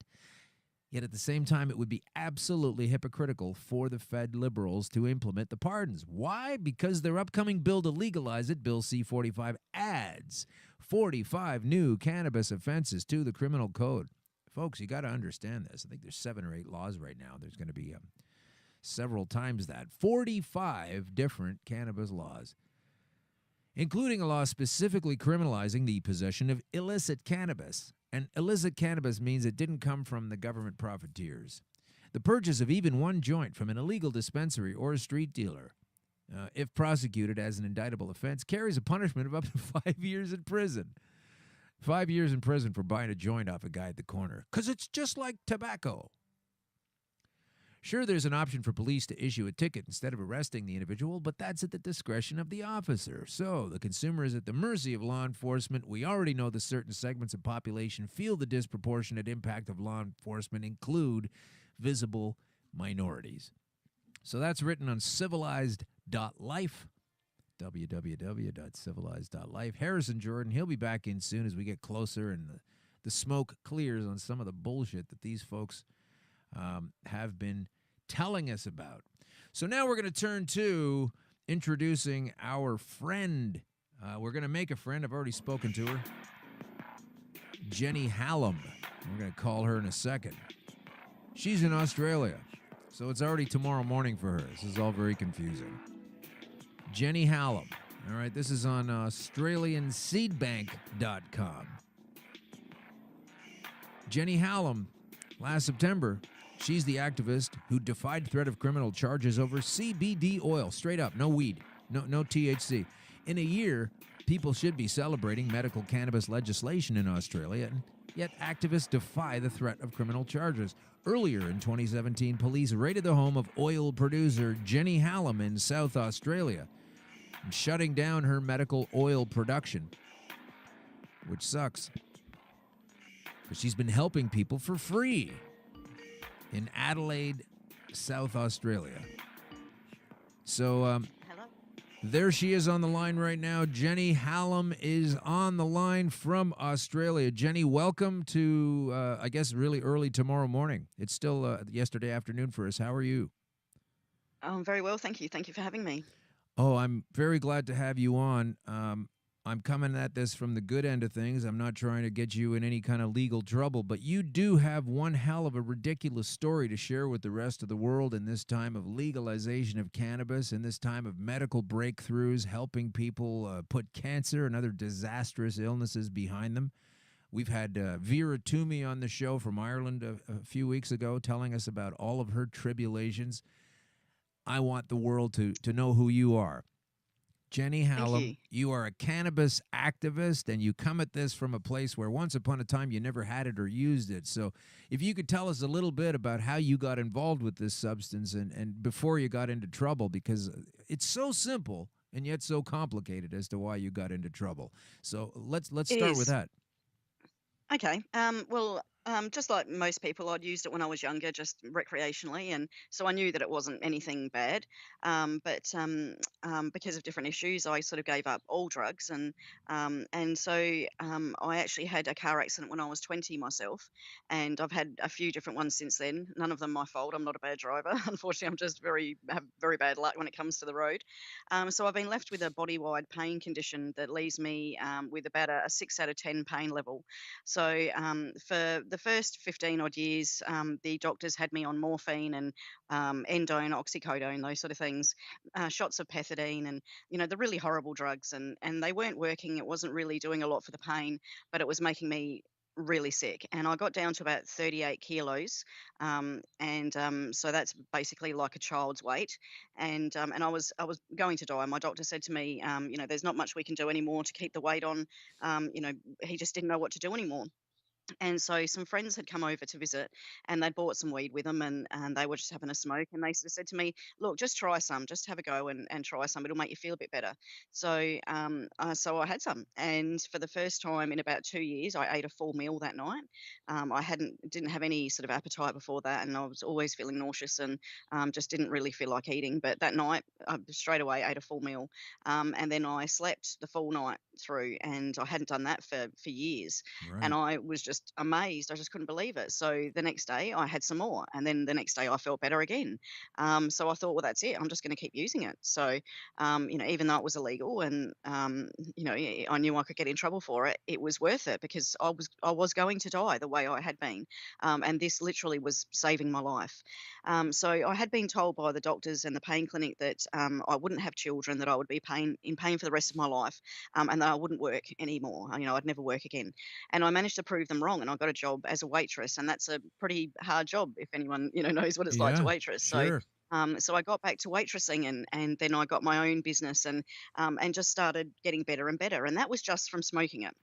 Yet at the same time, it would be absolutely hypocritical for the Fed Liberals to implement the pardons. Why? Because their upcoming bill to legalize it, Bill C-45, adds 45 new cannabis offenses to the criminal code. Folks, you got to understand this. I think there's 7 or 8 laws right now. There's going to be several times that. 45 different cannabis laws, including a law specifically criminalizing the possession of illicit cannabis. And illicit cannabis means it didn't come from the government profiteers. The purchase of even one joint from an illegal dispensary or a street dealer, if prosecuted as an indictable offense, carries a punishment of up to 5 years in prison. 5 years in prison for buying a joint off a guy at the corner. Because it's just like tobacco. Sure, there's an option for police to issue a ticket instead of arresting the individual, but that's at the discretion of the officer. So the consumer is at the mercy of law enforcement. We already know that certain segments of population feel the disproportionate impact of law enforcement include visible minorities. So that's written on civilized.life, www.civilized.life. Harrison Jordan, he'll be back in soon as we get closer and the smoke clears on some of the bullshit that these folks have been telling us about. So now we're going to turn to introducing our friend. We're going to make a friend. I've already spoken to her. Jenny Hallam. We're going to call her in a second. She's in Australia, so it's already tomorrow morning for her. This is all very confusing. Jenny Hallam. All right, this is on AustralianSeedBank.com. Jenny Hallam, last September, she's the activist who defied threat of criminal charges over CBD oil. Straight up, no weed, no THC. In a year, People should be celebrating medical cannabis legislation in Australia, and yet activists defy the threat of criminal charges. Earlier in 2017, police raided the home of oil producer Jenny Hallam in South Australia, shutting down her medical oil production, which sucks. But she's been helping people for free in Adelaide, South Australia. So, there she is on the line right now. Jenny Hallam is on the line from Australia. Jenny, welcome to, I guess, really early tomorrow morning. It's still yesterday afternoon for us. How are you? I'm very well, thank you. Thank you for having me. Oh, I'm very glad to have you on. I'm coming at this from the good end of things. I'm not trying to get you in any kind of legal trouble, but you do have one hell of a ridiculous story to share with the rest of the world in this time of legalization of cannabis, in this time of medical breakthroughs, helping people put cancer and other disastrous illnesses behind them. We've had Vera Toomey on the show from Ireland a few weeks ago telling us about all of her tribulations. I want the world to know who you are. Jenny Hallam, you are a cannabis activist, and you come at this from a place where once upon a time you never had it or used it. So if you could tell us a little bit about how you got involved with this substance and before you got into trouble, because it's so simple and yet so complicated as to why you got into trouble. So let's start with that. Okay. Just like most people, I'd used it when I was younger, just recreationally, and so I knew that it wasn't anything bad. But because of different issues, I sort of gave up all drugs, and so I actually had a car accident when I was 20 myself, and I've had a few different ones since then. None of them my fault. I'm not a bad driver. Unfortunately, I'm just have very bad luck when it comes to the road. So I've been left with a body-wide pain condition that leaves me with about a 6 out of 10 pain level. So for the first 15 odd years, the doctors had me on morphine and endone, oxycodone, those sort of things, shots of pethidine, and the really horrible drugs, and they weren't working. It wasn't really doing a lot for the pain, but it was making me really sick, and I got down to about 38 kilos, so that's basically like a child's weight, and I was going to die. My doctor said to me, there's not much we can do anymore to keep the weight on. He just didn't know what to do anymore. And so some friends had come over to visit, and they'd bought some weed with them, and they were just having a smoke, and they sort of said to me, look, just try some, just have a go and try some. It'll make you feel a bit better. So so I had some, and for the first time in about 2 years, I ate a full meal that night. I didn't have any sort of appetite before that, and I was always feeling nauseous and just didn't really feel like eating. But that night, I straight away ate a full meal, and then I slept the full night through, and I hadn't done that for years. Right. And I was just amazed. I just couldn't believe it. So the next day I had some more, and then the next day I felt better again. So I thought, well, that's it. I'm just going to keep using it. So, even though it was illegal, and I knew I could get in trouble for it, it was worth it because I was going to die the way I had been, and this literally was saving my life. So I had been told by the doctors and the pain clinic that I wouldn't have children, that I would be in pain for the rest of my life, and that I wouldn't work anymore. I'd never work again. And I managed to prove them wrong, and I got a job as a waitress, and that's a pretty hard job if anyone knows what it's like to waitress. Sure. So I got back to waitressing, and then I got my own business, and just started getting better and better, and that was just from smoking it.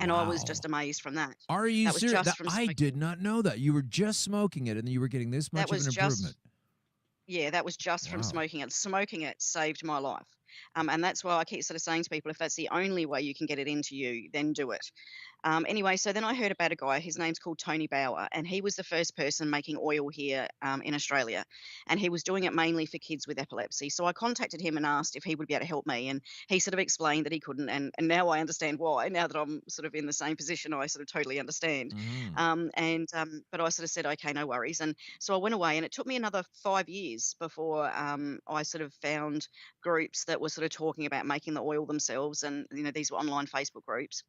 And I was just amazed from that. Are you That was serious? just from I did not know that. You were just smoking it, and you were getting this much That of was an improvement. Yeah, that was just from Wow. smoking it. Smoking it saved my life. And that's why I keep sort of saying to people, if that's the only way you can get it into you, then do it. Anyway, so then I heard about a guy, his name's called Tony Bauer, and he was the first person making oil here in Australia. And he was doing it mainly for kids with epilepsy. So I contacted him and asked if he would be able to help me. And he sort of explained that he couldn't. And now I understand why. Now that I'm sort of in the same position, I sort of totally understand. But I sort of said, okay, no worries. And so I went away, and it took me another 5 years before I sort of found groups that were sort of talking about making the oil themselves. And, these were online Facebook groups.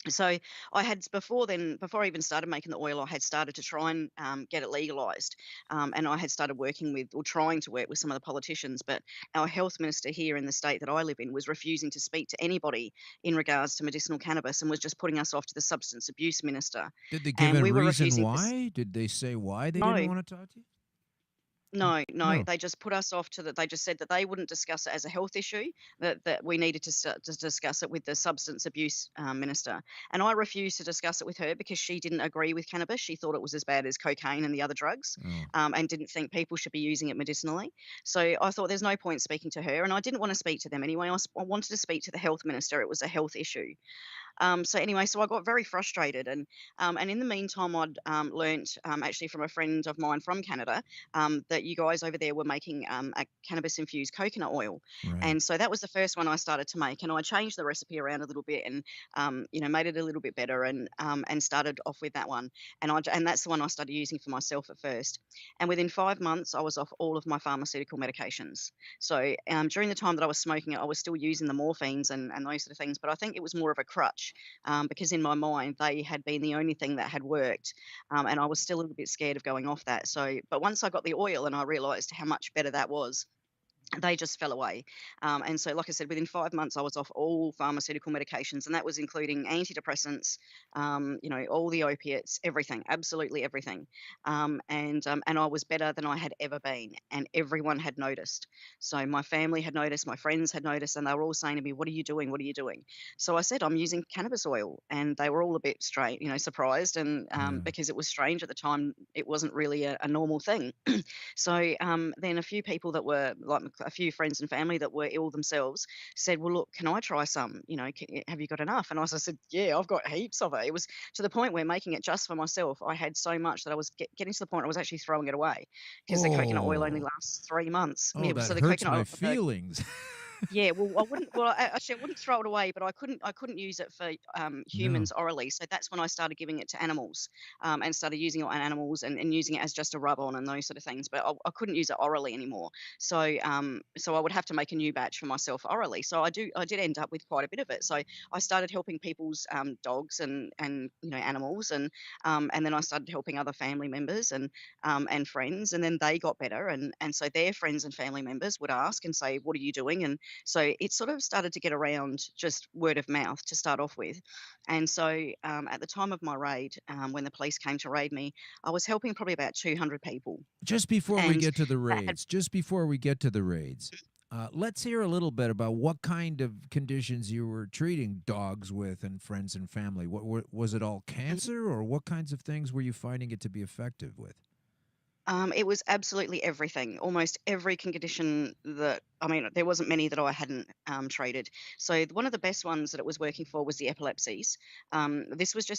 So I had before I even started making the oil, I had started to try and get it legalised, and I had started trying to work with some of the politicians. But our health minister here in the state that I live in was refusing to speak to anybody in regards to medicinal cannabis, and was just putting us off to the substance abuse minister. Did they give And a we were reason refusing to why? Did they say why they No. didn't want to talk to you? No, No. they just put us off to that. They just said that they wouldn't discuss it as a health issue, that we needed to start to discuss it with the substance abuse minister. And I refused to discuss it with her because she didn't agree with cannabis. She thought it was as bad as cocaine and the other drugs, Oh. and didn't think people should be using it medicinally. So I thought there's no point speaking to her, and I didn't want to speak to them anyway. I wanted to speak to the health minister. It was a health issue. So anyway, so I got very frustrated, and in the meantime, I'd learnt actually from a friend of mine from Canada that you guys over there were making a cannabis infused coconut oil, Right. and so that was the first one I started to make, and I changed the recipe around a little bit, and made it a little bit better, and started off with that one, and that's the one I started using for myself at first, and within 5 months I was off all of my pharmaceutical medications. So during the time that I was smoking it, I was still using the morphines and those sort of things, but I think it was more of a crutch because in my mind they had been the only thing that had worked, and I was still a little bit scared of going off that. So, but once I got the oil and I realised how much better that was, they just fell away. And so, like I said, within 5 months, I was off all pharmaceutical medications, and that was including antidepressants, all the opiates, everything, absolutely everything. And I was better than I had ever been, and everyone had noticed. So my family had noticed, my friends had noticed, and they were all saying to me, "What are you doing? What are you doing?" So I said, "I'm using cannabis oil," and they were all a bit straight, surprised, and because it was strange at the time, it wasn't really a normal thing. So then a few people that were like a few friends and family that were ill themselves said, "Well, look, can I try some? Have you got enough?" And I said, "Yeah, I've got heaps of it." It was to the point where making it just for myself, I had so much that I was getting to the point I was actually throwing it away because the coconut oil only Oh. lasts 3 months. Oh, that So the hurts coconut my oil, feelings. yeah, well, I wouldn't. Well, actually, I wouldn't throw it away, but I couldn't use it for No. humans orally. So that's when I started giving it to animals, and started using it on animals and using it as just a rub on and those sort of things. But I couldn't use it orally anymore. So I would have to make a new batch for myself orally. So I did end up with quite a bit of it. So I started helping people's dogs and animals, and then I started helping other family members and friends, and then they got better, and so their friends and family members would ask and say, "What are you doing?" And so it sort of started to get around just word of mouth to start off with. And so at the time of my raid, when the police came to raid me, I was helping probably about 200 people. Just before we And get to the that had raids, let's hear a little bit about what kind of conditions you were treating dogs with and friends and family. Was it all cancer, or what kinds of things were you finding it to be effective with? It was absolutely everything, almost every condition that, I mean, there wasn't many that I hadn't treated. So one of the best ones that it was working for was the epilepsies. This was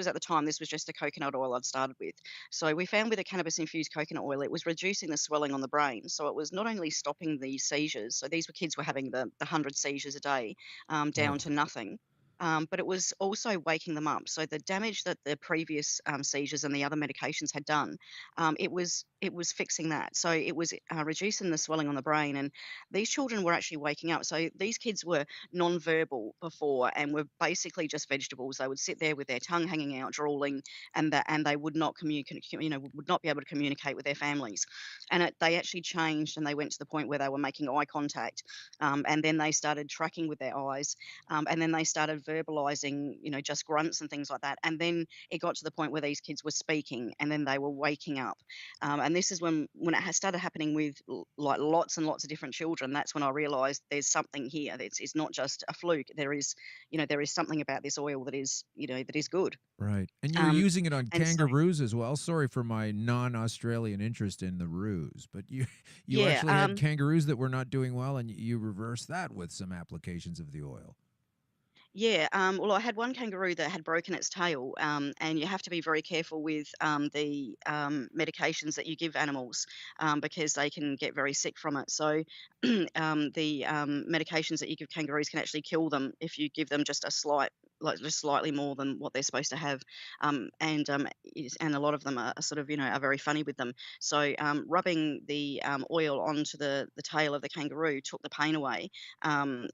at the time, this was just the coconut oil I'd started with. So we found with the cannabis infused coconut oil, it was reducing the swelling on the brain. So it was not only stopping the seizures, so these were kids were having the 100 seizures a day, down to nothing. But it was also waking them up. So the damage that the previous seizures and the other medications had done, it was fixing that. So it was reducing the swelling on the brain, and these children were actually waking up. So these kids were non-verbal before and were basically just vegetables. They would sit there with their tongue hanging out, drooling, and they would not communicate. Would not be able to communicate with their families. And they actually changed, and they went to the point where they were making eye contact, and then they started tracking with their eyes, and then they started verbalizing, just grunts and things like that. And then it got to the point where these kids were speaking, and then they were waking up. And this is when it has started happening with like lots and lots of different children. That's when I realised there's something here. It's not just a fluke. There is something about this oil that is good. Right. And you're using it on And so, kangaroos as well. Sorry for my non-Australian interest in the roos, but you yeah. actually had kangaroos that were not doing well, and you reversed that with some applications of the oil. Yeah, well, I had one kangaroo that had broken its tail, and you have to be very careful with the medications that you give animals, because they can get very sick from it. So, the medications that you give kangaroos can actually kill them if you give them just just slightly more than what they're supposed to have. And a lot of them are sort of are very funny with them. So, rubbing the oil onto the tail of the kangaroo took the pain away,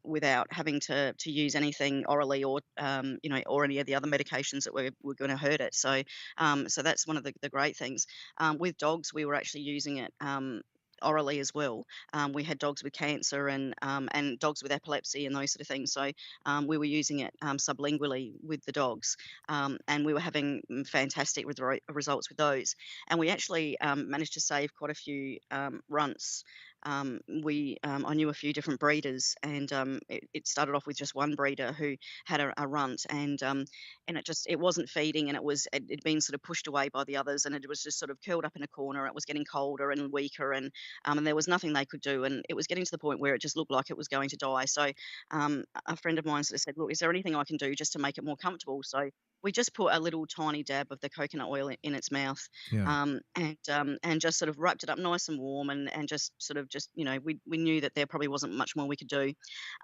without having to use anything orally or any of the other medications that were going to hurt it. So that's one of the great things. With dogs, we were actually using it. orally as well. We had dogs with cancer and dogs with epilepsy and those sort of things. So we were using it sublingually with the dogs, and we were having fantastic results with those. And we actually managed to save quite a few runts. I knew a few different breeders, and it started off with just one breeder who had a runt, and it wasn't feeding, and it'd been sort of pushed away by the others, and it was just sort of curled up in a corner. It was getting colder and weaker, and there was nothing they could do, and it was getting to the point where it just looked like it was going to die. So a friend of mine sort of said, "Look, is there anything I can do just to make it more comfortable?" So we just put a little tiny dab of the coconut oil in its mouth, Yeah. and just sort of wrapped it up nice and warm, and just sort of just we knew that there probably wasn't much more we could do,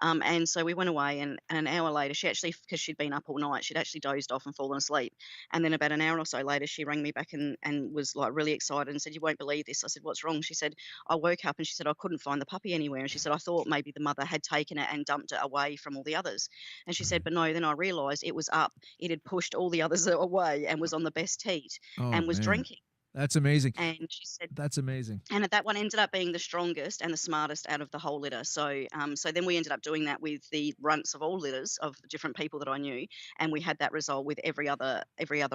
and so we went away, and an hour later she actually, because she'd been up all night, she'd actually dozed off and fallen asleep, and then about an hour or so later she rang me back and was like really excited and said, "You won't believe this." I said, "What's wrong?" She said, "I woke up," and she said, "I couldn't find the puppy anywhere," and she said, "I thought maybe the mother had taken it and dumped it away from all the others," and she said, "But no, then I realised it was up, it had pushed all the others away and was on the best heat Oh and was man, drinking." that's amazing. And she said, That's amazing. and that one ended up being the strongest and the smartest out of the whole litter. So then we ended up doing that with the runts of all litters of the different people that I knew, and we had that result with every other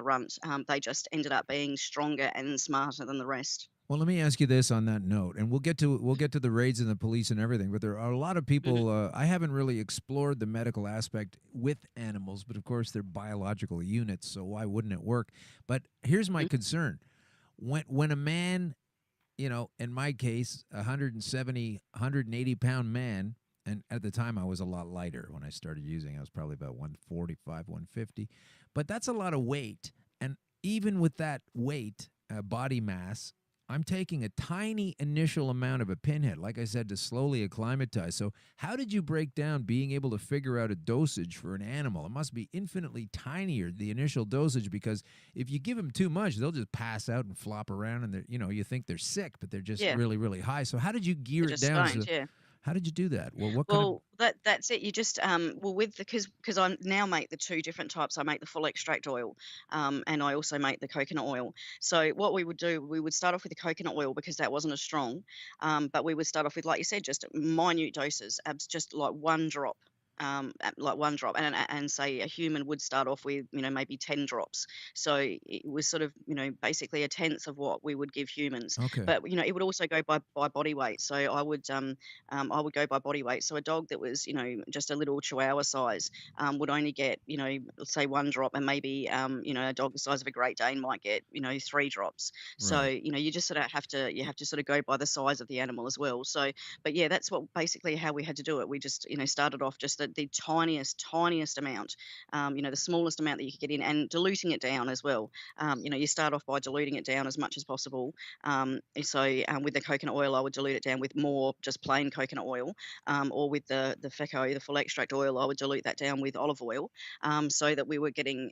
runt. They just ended up being stronger and smarter than the rest. Well, let me ask you this on that note, and we'll get to the raids and the police and everything. But there are a lot of people. I haven't really explored the medical aspect with animals, but of course they're biological units, so why wouldn't it work? But here's my concern: when a man, in my case, 170, 180-pound man, and at the time I was a lot lighter when I started using. I was probably about 145, 150, but that's a lot of weight, and even with that weight, body mass, I'm taking a tiny initial amount of a pinhead, like I said, to slowly acclimatize. So how did you break down being able to figure out a dosage for an animal? It must be infinitely tinier, the initial dosage, because if you give them too much, they'll just pass out and flop around, and you think they're sick, but they're just really, really high. So how did you gear it down? How did you do that? Well, what kind of... That's it. You just with the because I now make the two different types. I make the full extract oil, and I also make the coconut oil. So what we would do, we would start off with the coconut oil because that wasn't as strong, but we would start off with, like you said, just minute doses, just like one drop. And say a human would start off with maybe 10 drops, so it was sort of basically a tenth of what we would give humans. Okay. But it would also go by body weight, so I would go by body weight. So a dog that was just a little chihuahua size would only get let's say one drop, and maybe a dog the size of a Great Dane might get 3 drops. So Right. you just sort of have to sort of go by the size of the animal as well. So but yeah, that's what basically how we had to do it. We just started off just the tiniest amount, the smallest amount that you could get in, and diluting it down as well. You start off by diluting it down as much as possible. With the coconut oil, I would dilute it down with more just plain coconut oil, or with the FECO, the full extract oil, I would dilute that down with olive oil, so that we were getting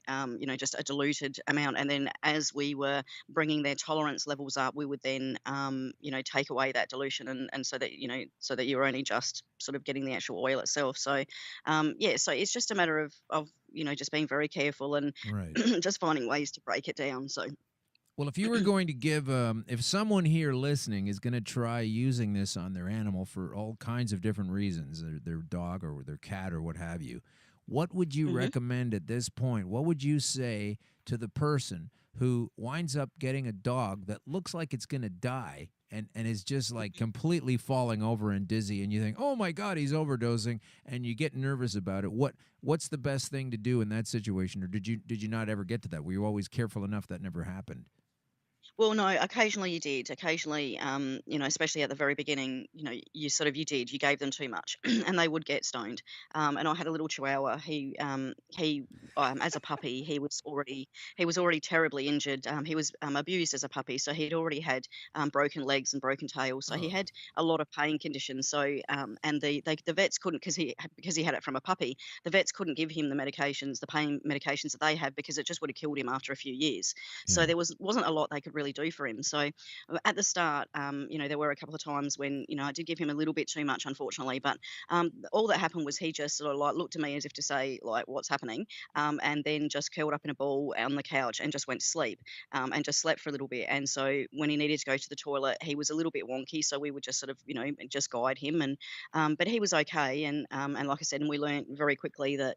just a diluted amount. And then as we were bringing their tolerance levels up, we would then take away that dilution, and so that you're only just sort of getting the actual oil itself. So so it's just a matter of just being very careful and Right. just finding ways to break it down. So Well, if you were going to give, if someone here listening is going to try using this on their animal for all kinds of different reasons, their dog or their cat or what have you, what would you recommend at this point? What would you say to the person who winds up getting a dog that looks like it's going to die and is just like completely falling over and dizzy, and you think, oh my God, he's overdosing, and you get nervous about it? What's the best thing to do in that situation? Or did you not ever get to that? Were you always careful enough that never happened? Well, no, occasionally you did. Occasionally, especially at the very beginning, you gave them too much, and they would get stoned. And I had a little Chihuahua. He as a puppy, he was already terribly injured. He was abused as a puppy, so he'd already had broken legs and broken tails. So he had a lot of pain conditions. So and the vets couldn't, because he had it from a puppy. The vets couldn't give him the pain medications that they had, because it just would have killed him after a few years. So there wasn't a lot they could really actually do for him. So at the start, there were a couple of times when, I did give him a little bit too much, unfortunately, but all that happened was he just sort of like looked at me as if to say, like, what's happening? And then just curled up in a ball on the couch and just went to sleep, and just slept for a little bit. And so when he needed to go to the toilet, he was a little bit wonky. So we would just sort of, just guide him. But he was okay. And like I said, and we learned very quickly that,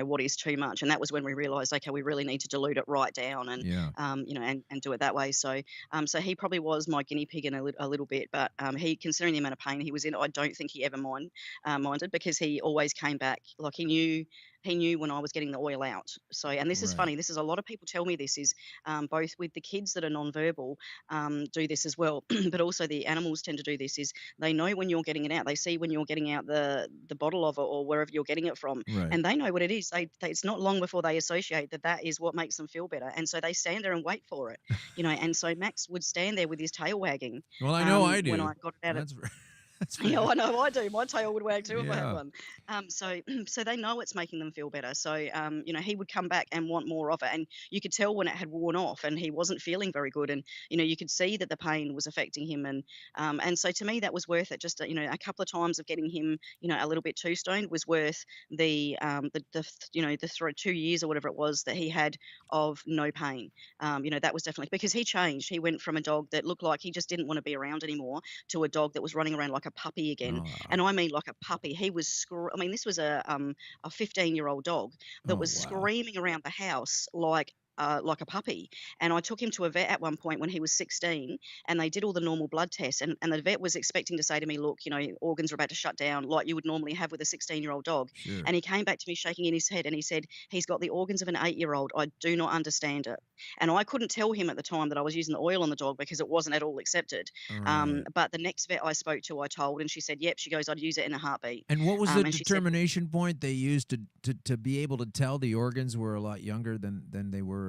what is too much. And that was when we realized, okay, we really need to dilute it right down and, Yeah. and do it that way. So, so he probably was my guinea pig in a little bit, but he, considering the amount of pain he was in, I don't think he ever minded, because he always came back. Like he knew when I was getting the oil out. So, and this is funny. This is a lot of people tell me this is both with the kids that are nonverbal do this as well, but also the animals tend to do this. Is they know when you're getting it out. They see when you're getting out the bottle of it or wherever you're getting it from, Right. and they know what it is. It's not long before they associate that is what makes them feel better, and so they stand there and wait for it, And so Max would stand there with his tail wagging. Well, I know I do. When I got it out. That's Yeah, I know I do. My tail would wag too if I had Yeah. one. So they know it's making them feel better. So he would come back and want more of it, and you could tell when it had worn off and he wasn't feeling very good, and you could see that the pain was affecting him, and so to me that was worth it. Just a couple of times of getting him a little bit too stoned was worth the 2 years or whatever it was that he had of no pain. That was definitely, because he changed. He went from a dog that looked like he just didn't want to be around anymore to a dog that was running around like a puppy again. And I mean like a puppy. He was this was a 15-year-old dog that was screaming around the house like a puppy. And I took him to a vet at one point when he was 16, and they did all the normal blood tests. And the vet was expecting to say to me, look, organs are about to shut down like you would normally have with a 16-year-old dog. Sure. And he came back to me shaking in his head and he said, he's got the organs of an 8-year-old. I do not understand it. And I couldn't tell him at the time that I was using the oil on the dog because it wasn't at all accepted. Right. But the next vet I spoke to, I told, and she said, yep, she goes, I'd use it in a heartbeat. And what was the and she said, determination point they used to be able to tell the organs were a lot younger than they were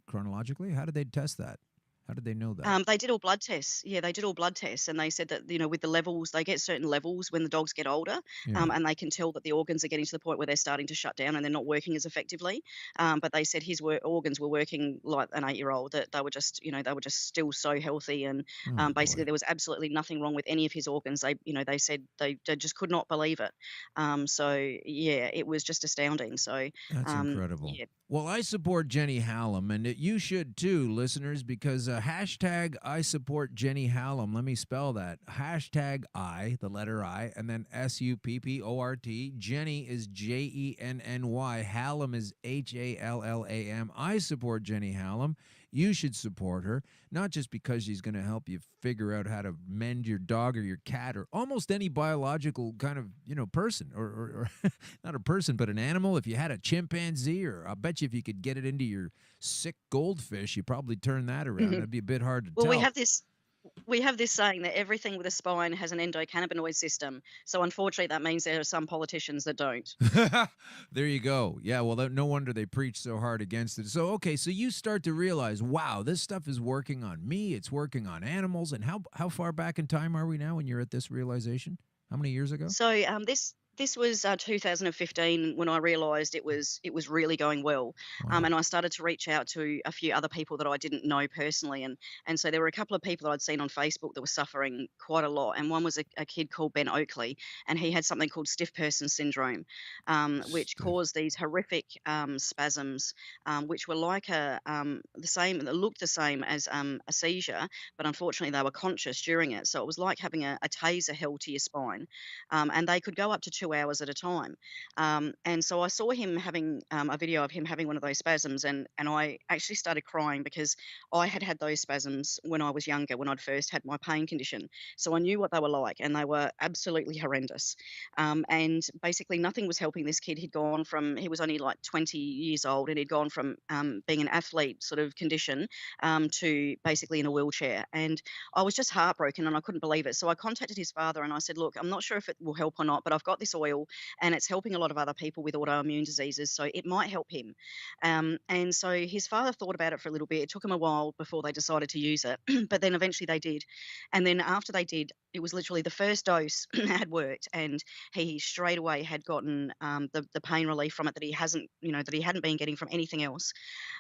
chronologically? How did they test that? How did they know that? They did all blood tests. Yeah, they did all blood tests, and they said that with the levels, they get certain levels when the dogs get older, Yeah. and they can tell that the organs are getting to the point where they're starting to shut down and they're not working as effectively. But they said his organs were working like an 8-year-old. That they were just still so healthy, and basically there was absolutely nothing wrong with any of his organs. They said they just could not believe it. So yeah, it was just astounding. So That's incredible. Yeah. Well, I support Jenny Hallam, and you should too, listeners, because hashtag I support Jenny Hallam. Let me spell that. Hashtag I, the letter I, and then SUPPORT. Jenny is JENNY. Hallam is HALLAM. I support Jenny Hallam. You should support her, not just because she's going to help you figure out how to mend your dog or your cat or almost any biological kind of, person or not a person, but an animal. If you had a chimpanzee, or I'll bet you if you could get it into your sick goldfish, you probably turn that around. It'd be a bit hard to tell. Well, we have this saying that everything with a spine has an endocannabinoid system. So unfortunately, that means there are some politicians that don't. There you go. Yeah, well, no wonder they preach so hard against it. So, okay, so you start to realize, wow, this stuff is working on me. It's working on animals. And how far back in time are we now when you're at this realization? How many years ago? So this was 2015 when I realised it was really going well, and I started to reach out to a few other people that I didn't know personally, and so there were a couple of people that I'd seen on Facebook that were suffering quite a lot, and one was a kid called Ben Oakley, and he had something called stiff person syndrome, which caused these horrific spasms, which were like looked the same as a seizure, but unfortunately they were conscious during it, so it was like having a taser held to your spine, and they could go up to 2 hours at a time. And so I saw him having a video of him having one of those spasms, and I actually started crying because I had those spasms when I was younger, when I'd first had my pain condition. So I knew what they were like, and they were absolutely horrendous. And basically nothing was helping this kid. He was only like 20 years old, and he'd gone from being an athlete sort of condition to basically in a wheelchair. And I was just heartbroken, and I couldn't believe it. So I contacted his father, and I said, look, I'm not sure if it will help or not, but I've got this oil and it's helping a lot of other people with autoimmune diseases, so it might help him. And so his father thought about it for a little bit. It took him a while before they decided to use it, but then eventually they did. And then after they did, it was literally the first dose had worked, and he straight away had gotten the pain relief from it that he hasn't, that he hadn't been getting from anything else.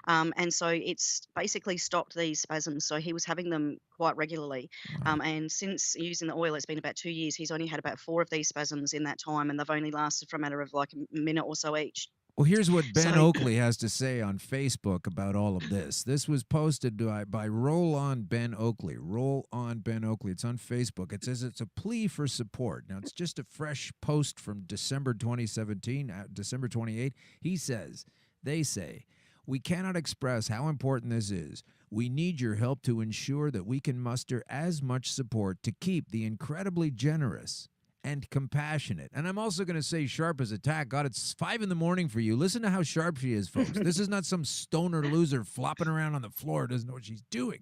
And so it's basically stopped these spasms. So he was having them quite regularly. And since using the oil, it's been about 2 years. He's only had about 4 of these spasms in that time, and they've only lasted for a matter of like a minute or so each. Well, here's what Ben So- Oakley has to say on Facebook about all of this. This was posted by Roll On Ben Oakley. Roll On Ben Oakley. It's on Facebook. It says it's a plea for support. Now, it's just a fresh post from December 2017, December 28. He says, they say, we cannot express how important this is. We need your help to ensure that we can muster as much support to keep the incredibly generous and compassionate. And I'm also going to say sharp as a tack. God, it's 5 a.m. for you. Listen to how sharp she is, folks. This is not some stoner loser flopping around on the floor, doesn't know what she's doing.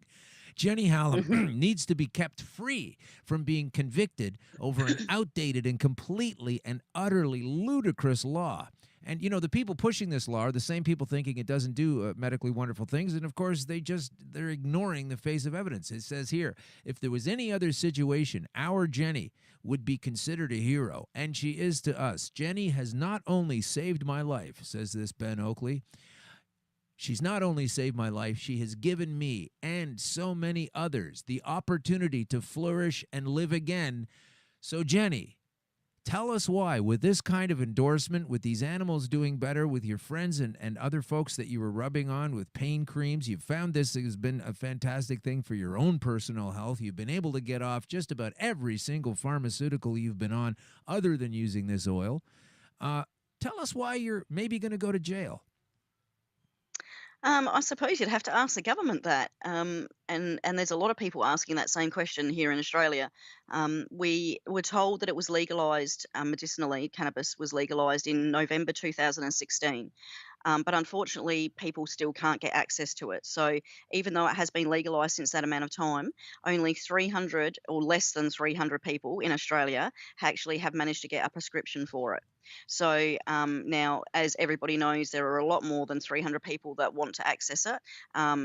Jenny Hallam needs to be kept free from being convicted over an outdated and completely and utterly ludicrous law. And, the people pushing this law are the same people thinking it doesn't do medically wonderful things. And, of course, they're ignoring the face of evidence. It says here, if there was any other situation, our Jenny would be considered a hero. And she is to us. Jenny has not only saved my life, says this Ben Oakley. She's not only saved my life, she has given me and so many others the opportunity to flourish and live again. So, Jenny, tell us why, with this kind of endorsement, with these animals doing better, with your friends and other folks that you were rubbing on with pain creams, you've found this has been a fantastic thing for your own personal health. You've been able to get off just about every single pharmaceutical you've been on other than using this oil. Tell us why you're maybe going to go to jail. I suppose you'd have to ask the government that. And there's a lot of people asking that same question here in Australia. We were told that it was legalised medicinally, cannabis was legalised in November 2016. But unfortunately, people still can't get access to it. So even though it has been legalised since that amount of time, only 300 or less than 300 people in Australia actually have managed to get a prescription for it. So now, as everybody knows, there are a lot more than 300 people that want to access it.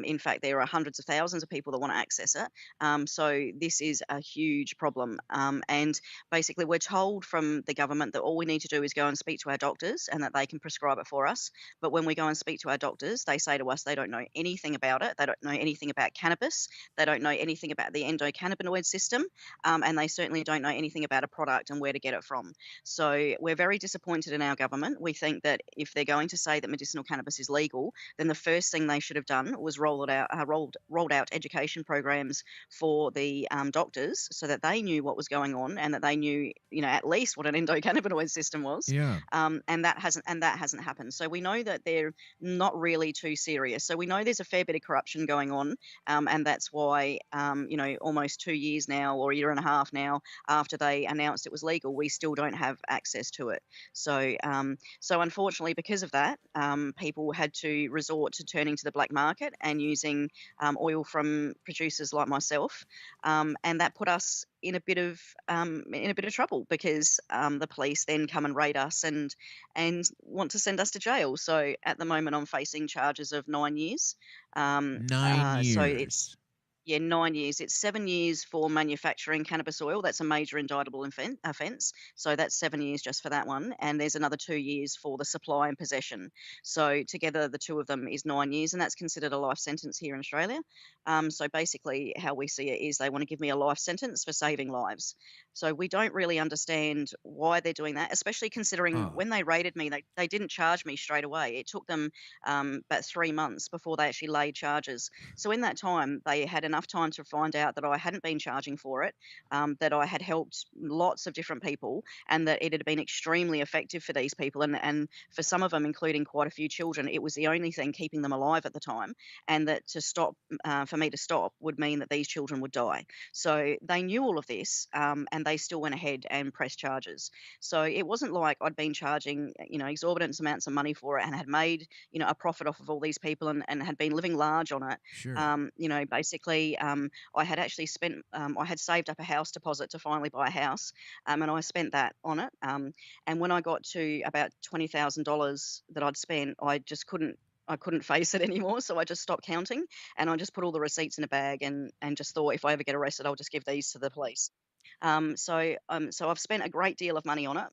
In fact, there are hundreds of thousands of people that want to access it. So this is a huge problem. And basically, we're told from the government that all we need to do is go and speak to our doctors and that they can prescribe it for us. But when we go and speak to our doctors, they say to us they don't know anything about it. They don't know anything about cannabis. They don't know anything about the endocannabinoid system. And they certainly don't know anything about a product and where to get it from. So we're very disappointed in our government. We think that if they're going to say that medicinal cannabis is legal, then the first thing they should have done was rolled out education programs for the doctors so that they knew what was going on and that they knew, at least what an endocannabinoid system was. Yeah. And that hasn't happened. So we know that they're not really too serious. So we know there's a fair bit of corruption going on, and that's why almost 2 years now or a year and a half now after they announced it was legal, we still don't have access to it. So unfortunately, because of that, people had to resort to turning to the black market and using oil from producers like myself, and that put us in a bit of trouble because the police then come and raid us and want to send us to jail. So at the moment, I'm facing charges of 9 years. 9 years. So it's 9 years. It's 7 years for manufacturing cannabis oil. That's a major indictable offence. So that's 7 years just for that one. And there's another 2 years for the supply and possession. So together, the two of them is 9 years, and that's considered a life sentence here in Australia. So basically, how we see it is they want to give me a life sentence for saving lives. So we don't really understand why they're doing that, especially considering when they raided me, they didn't charge me straight away. It took them about 3 months before they actually laid charges. So in that time, they had enough time to find out that I hadn't been charging for it, that I had helped lots of different people, and that it had been extremely effective for these people. And for some of them, including quite a few children, it was the only thing keeping them alive at the time. And that for me to stop would mean that these children would die. So they knew all of this, and they still went ahead and pressed charges. So it wasn't like I'd been charging, exorbitant amounts of money for it and had made, a profit off of all these people and had been living large on it. Sure. Basically, I had actually spent, I had saved up a house deposit to finally buy a house, and I spent that on it. And when I got to about $20,000 that I'd spent, I just couldn't I couldn't face it anymore, so I just stopped counting, and I just put all the receipts in a bag and just thought if I ever get arrested, I'll just give these to the police. So I've spent a great deal of money on it.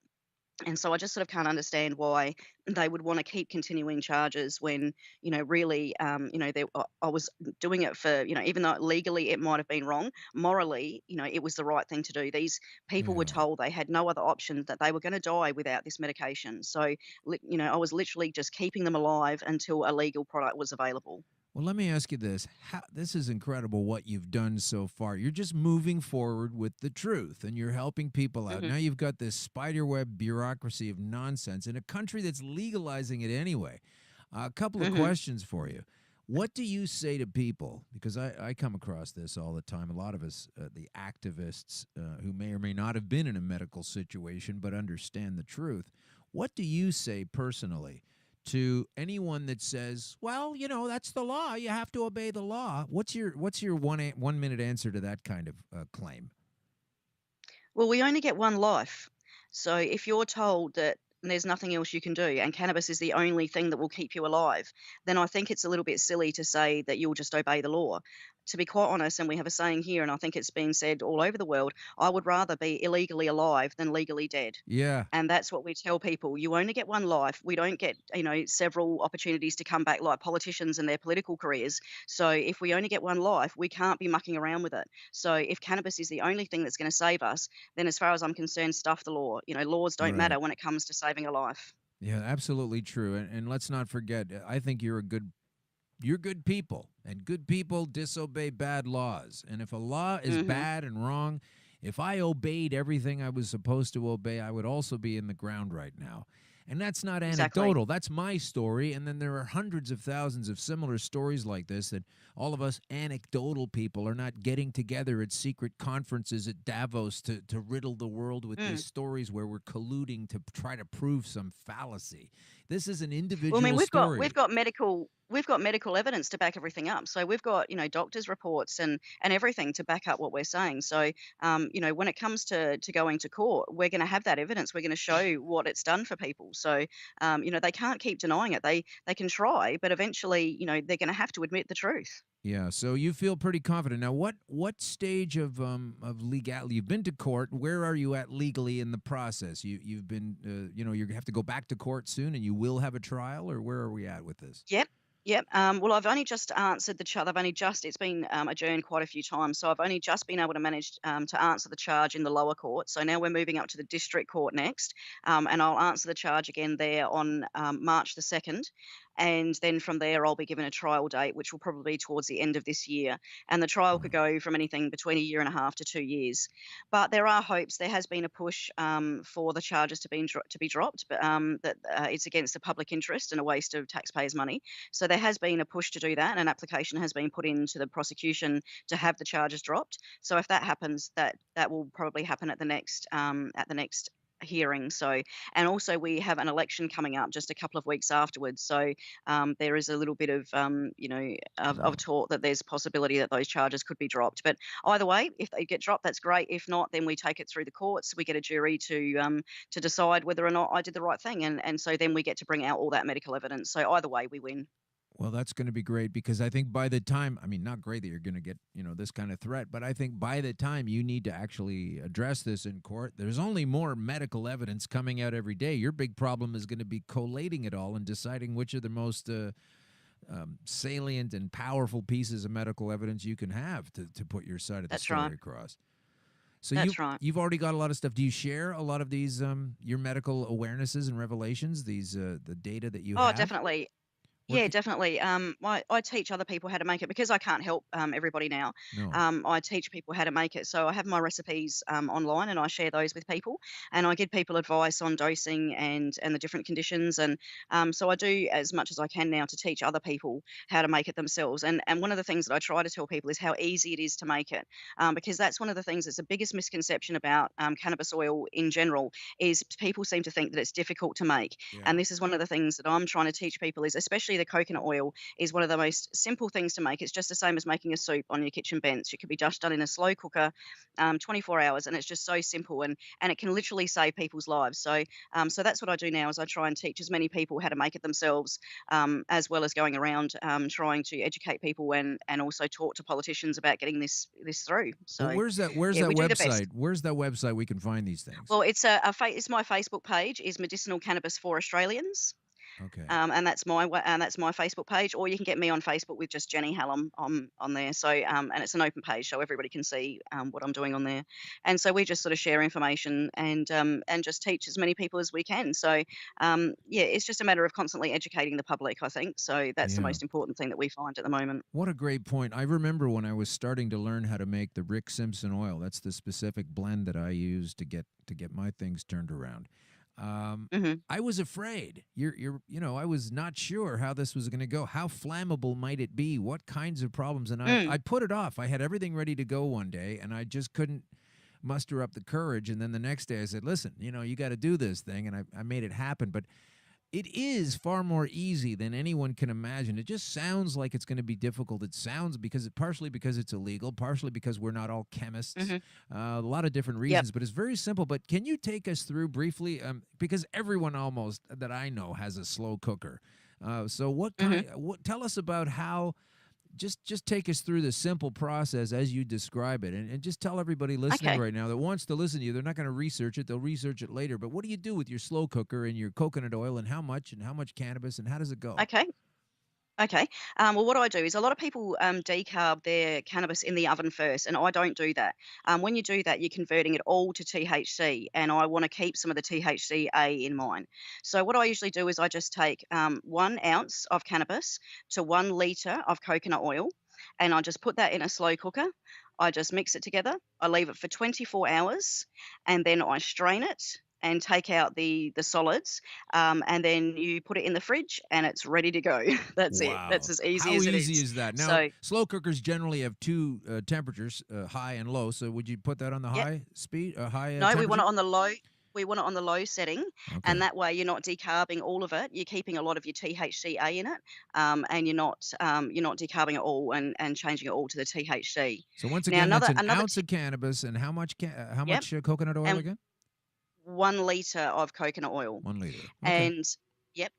And so I just sort of can't understand why they would want to keep continuing charges when, really, I was doing it for, even though legally it might have been wrong, morally, it was the right thing to do. These people were Yeah. told they had no other option, that they were going to die without this medication. So, I was literally just keeping them alive until a legal product was available. Well, let me ask you this. This is incredible what you've done so far. You're just moving forward with the truth and you're helping people out. hmm Now you've got this spiderweb bureaucracy of nonsense in a country that's legalizing it anyway. A couple of hmm questions for you. What do you say to people? Because I come across this all the time. A lot of us, the activists who may or may not have been in a medical situation but understand the truth. What do you say personally to anyone that says, "Well, that's the law. You have to obey the law"? What's your 1 minute answer to that kind of claim? Well, we only get one life. So if you're told that there's nothing else you can do and cannabis is the only thing that will keep you alive, then I think it's a little bit silly to say that you'll just obey the law. To be quite honest, and we have a saying here, and I think it's been said all over the world, I would rather be illegally alive than legally dead. Yeah. And that's what we tell people. You only get one life. We don't get, several opportunities to come back like politicians and their political careers. So if we only get one life, we can't be mucking around with it. So if cannabis is the only thing that's going to save us, then as far as I'm concerned, stuff the law. Laws don't Right. matter when it comes to saving a life. Yeah, absolutely true. And let's not forget, I think you're good people, and good people disobey bad laws. And if a law is hmm bad and wrong, if I obeyed everything I was supposed to obey, I would also be in the ground right now. And that's not Exactly. anecdotal. That's my story. And then there are hundreds of thousands of similar stories like this that all of us anecdotal people are not getting together at secret conferences at Davos to riddle the world with Mm. these stories where we're colluding to try to prove some fallacy. This is an Well, I mean, individual we've story. got medical evidence to back everything up. So we've got doctors' reports and everything to back up what we're saying. So when it comes to going to court, we're going to have that evidence. We're going to show what it's done for people. So they can't keep denying it. They can try, but eventually they're going to have to admit the truth. Yeah, so you feel pretty confident. Now, what stage of legality? You've been to court. Where are you at legally in the process? You've been you have to go back to court soon, and you will have a trial, or where are we at with this? Yep. Yep. Well, I've only just answered the charge. I've only just, it's been adjourned quite a few times. So I've only just been able to manage to answer the charge in the lower court. So now we're moving up to the district court next. And I'll answer the charge again there on March the 2nd. And then from there, I'll be given a trial date, which will probably be towards the end of this year. And the trial could go from anything between a year and a half to 2 years. But there are hopes. There has been a push for the charges to be dropped, but that it's against the public interest and a waste of taxpayers' money. So there has been a push to do that, and an application has been put into the prosecution to have the charges dropped. So if that happens, that will probably happen at the next hearing. So, and also we have an election coming up just a couple of weeks afterwards. So there is a little bit of of talk that there's possibility that those charges could be dropped. But either way, if they get dropped, that's great. If not, then we take it through the courts. We get a jury to decide whether or not I did the right thing, and so then we get to bring out all that medical evidence. So either way, we win. Well, that's going to be great because I think by the time, I mean, not great that you're going to get, this kind of threat, but I think by the time you need to actually address this in court, there's only more medical evidence coming out every day. Your big problem is going to be collating it all and deciding which are the most salient and powerful pieces of medical evidence you can have to put your side of the That's story right. across. So That's right. you've already got a lot of stuff. Do you share a lot of these your medical awarenesses and revelations? These the data that you Oh, have. definitely. Where Yeah, definitely. I teach other people how to make it because I can't help everybody now. No. I teach people how to make it. So I have my recipes online and I share those with people, and I give people advice on dosing and the different conditions. And so I do as much as I can now to teach other people how to make it themselves. And one of the things that I try to tell people is how easy it is to make it, because that's one of the things that's the biggest misconception about cannabis oil in general is people seem to think that it's difficult to make. Yeah. And this is one of the things that I'm trying to teach people is especially especially the coconut oil, is one of the most simple things to make. It's just the same as making a soup on your kitchen bench. It could be just done in a slow cooker, 24 hours, and it's just so simple, and it can literally save people's lives. So that's what I do now is I try and teach as many people how to make it themselves, as well as going around trying to educate people and also talk to politicians about getting this through. So Well, where's that yeah, we do the best. website? Where's that website we can find these things? Well, it's my Facebook page is Medicinal Cannabis for Australians. Okay. And that's my Facebook page, or you can get me on Facebook with just Jenny Hallam on there. So and it's an open page, so everybody can see what I'm doing on there. And so we just sort of share information and just teach as many people as we can. So yeah, it's just a matter of constantly educating the public, I think. So that's the Yeah. most important thing that we find at the moment. What a great point. I remember when I was starting to learn how to make the Rick Simpson oil. That's the specific blend that I use to get my things turned around. I was afraid. I was not sure how this was going to go. How flammable might it be? What kinds of problems? And I put it off. I had everything ready to go one day, and I just couldn't muster up the courage. And then the next day I said, listen, you got to do this thing. And I made it happen. But it is far more easy than anyone can imagine. It just sounds like it's going to be difficult. It sounds partially because it's illegal, partially because we're not all chemists, a lot of different reasons, but it's very simple. But can you take us through briefly, because everyone almost that I know has a slow cooker. So what kind, tell us about how, just take us through the simple process as you describe it, and just tell everybody listening right now that wants to listen to you, they're not going to research it, they'll research it later. But what do you do with your slow cooker and your coconut oil, and how much cannabis, and how does it go? Okay. Well, what I do is a lot of people decarb their cannabis in the oven first, and I don't do that. When you do that, you're converting it all to THC, and I want to keep some of the THCA in mine. So what I usually do is I just take 1 ounce of cannabis to 1 litre of coconut oil, and I just put that in a slow cooker. I just mix it together. I leave it for 24 hours, and then I strain it and take out the solids, and then you put it in the fridge, and it's ready to go. That's it. That's as easy as it is. How easy is that? Now, slow cookers generally have 2 temperatures, high and low. So would you put that on the high speed, high No, we want it temperature? on the low. We want it on the low setting, and that way you're not decarbing all of it. You're keeping a lot of your THCA in it, and you're not decarbing it all and changing it all to the THC. So once Now again, that's an another ounce of cannabis, and how much coconut oil and again? 1 litre of coconut oil. 1 liter. Okay. And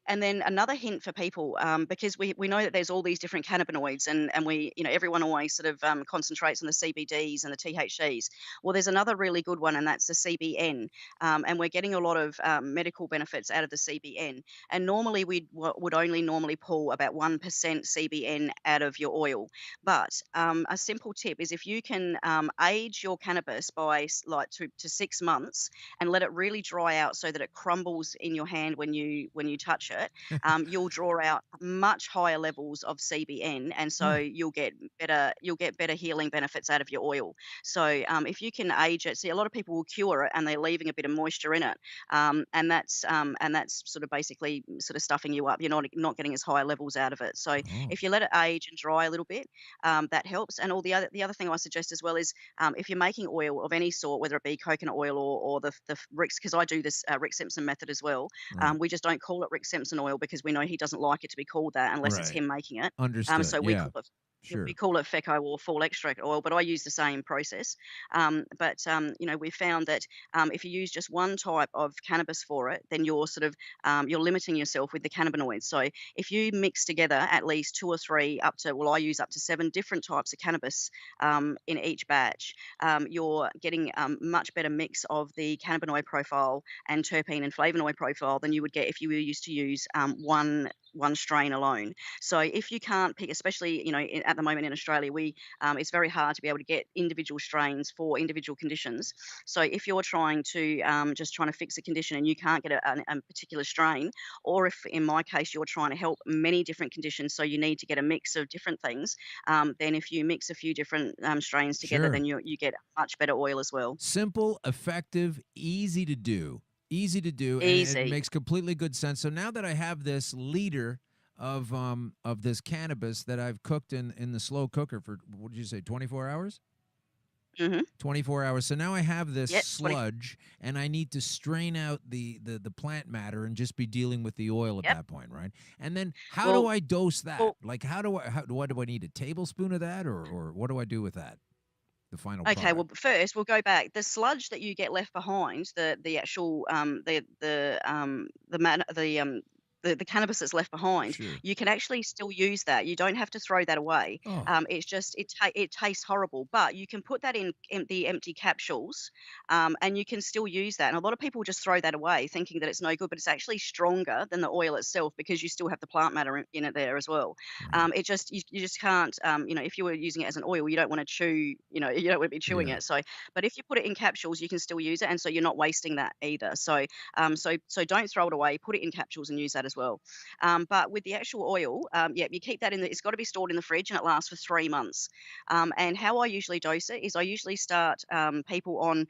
and then another hint for people, because we know that there's all these different cannabinoids, and we, everyone always sort of concentrates on the CBDs and the THCs. Well, there's another really good one, and that's the CBN, and we're getting a lot of medical benefits out of the CBN. And normally we would only normally pull about 1% CBN out of your oil, but a simple tip is if you can age your cannabis by like 2 to 6 months and let it really dry out so that it crumbles in your hand when you touch it, you'll draw out much higher levels of CBN, and so you'll get better healing benefits out of your oil. So if you can age it, see, a lot of people will cure it and they're leaving a bit of moisture in it, and that's sort of basically sort of stuffing you up. You're not getting as high levels out of it. So if you let it age and dry a little bit, that helps. And the other thing I suggest as well is if you're making oil of any sort, whether it be coconut oil or the Rick's, because I do this Rick Simpson method as well. We just don't call it Rick Simpson oil because we know he doesn't like it to be called that unless it's him making it. Understood. So we call it FECO or full extract oil, but I use the same process. We found that if you use just one type of cannabis for it, then you're sort of you're limiting yourself with the cannabinoids. So if you mix together at least 2 or 3 I use up to 7 different types of cannabis in each batch, you're getting much better mix of the cannabinoid profile and terpene and flavonoid profile than you would get if you were used to use one strain alone. So if you can't pick, especially at the moment in Australia, it's very hard to be able to get individual strains for individual conditions. So if you're trying to fix a condition and you can't get a particular strain, or if in my case you're trying to help many different conditions, so you need to get a mix of different things, then if you mix a few different strains together, then you get much better oil as well. Simple, effective, easy to do. Easy to do, and it makes completely good sense. So now that I have this liter of this cannabis that I've cooked in the slow cooker for, what did you say, 24 hours? Mm-hmm. 24 hours. So now I have this Yep, sludge, and I need to strain out the plant matter and just be dealing with the oil at Yep. that point, right? And then how do I dose that? Well, Like, what do I need, a tablespoon of that, or what do I do with that? The final okay, product. well, first we'll go back. The sludge that you get left behind, the actual the cannabis that's left behind, Sure. you can actually still use that. You don't have to throw that away. Oh. It's just it tastes horrible, but you can put that in the empty capsules, and you can still use that. And a lot of people just throw that away, thinking that it's no good, but it's actually stronger than the oil itself because you still have the plant matter in it there as well. It just you just can't, if you were using it as an oil, you don't want to chew, you don't want to be chewing Yeah. it. So, but if you put it in capsules, you can still use it, and so you're not wasting that either. So don't throw it away. Put it in capsules and use that as well. But with the actual oil, you keep that it's got to be stored in the fridge and it lasts for 3 months. And how I usually dose it is I usually start people on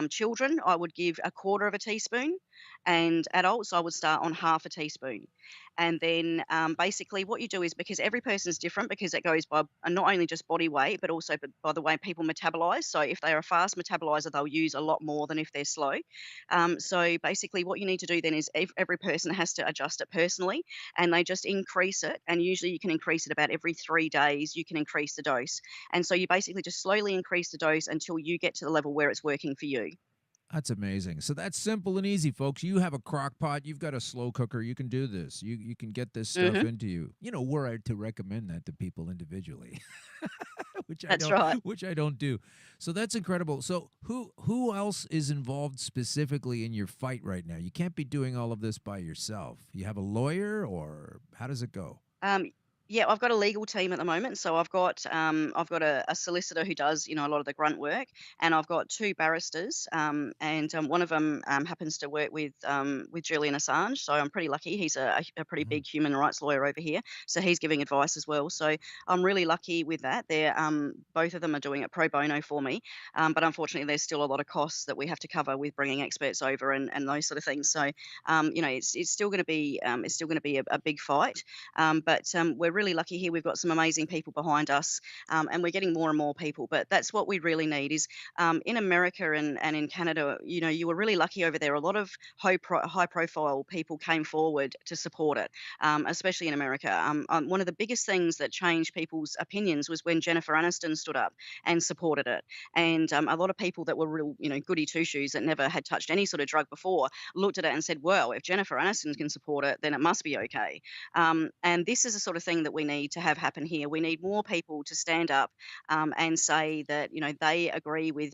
children. I would give a quarter of a teaspoon, and adults I would start on half a teaspoon. And then basically what you do is, because every person's different, because it goes by not only just body weight, but also by the way people metabolize. So if they're a fast metabolizer, they'll use a lot more than if they're slow. So basically what you need to do then is every person has to adjust it personally, and they just increase it. And usually you can increase it about every 3 days, you can increase the dose. And so you basically just slowly increase the dose until you get to the level where it's working for you. That's amazing. So that's simple and easy, folks. You have a crock pot, you've got a slow cooker, you can do this. You can get this stuff into you. You know, were I to recommend that to people individually, which I don't do. So that's incredible. So who else is involved specifically in your fight right now? You can't be doing all of this by yourself. You have a lawyer, or how does it go? Yeah, I've got a legal team at the moment. So I've got a solicitor who does a lot of the grunt work, and I've got 2 barristers, and one of them happens to work with Julian Assange. So I'm pretty lucky. He's a pretty big human rights lawyer over here, so he's giving advice as well. So I'm really lucky with that. They're both of them are doing it pro bono for me, but unfortunately there's still a lot of costs that we have to cover with bringing experts over and those sort of things. So it's still going to be a big fight, but we're really lucky here. We've got some amazing people behind us, and we're getting more and more people. But that's what we really need is in America and in Canada, you were really lucky over there. A lot of high profile people came forward to support it, especially in America. One of the biggest things that changed people's opinions was when Jennifer Aniston stood up and supported it. And a lot of people that were real, goody two shoes that never had touched any sort of drug before looked at it and said, well, if Jennifer Aniston can support it, then it must be okay. And this is the sort of thing that we need to have happen here. We need more people to stand up and say that they agree with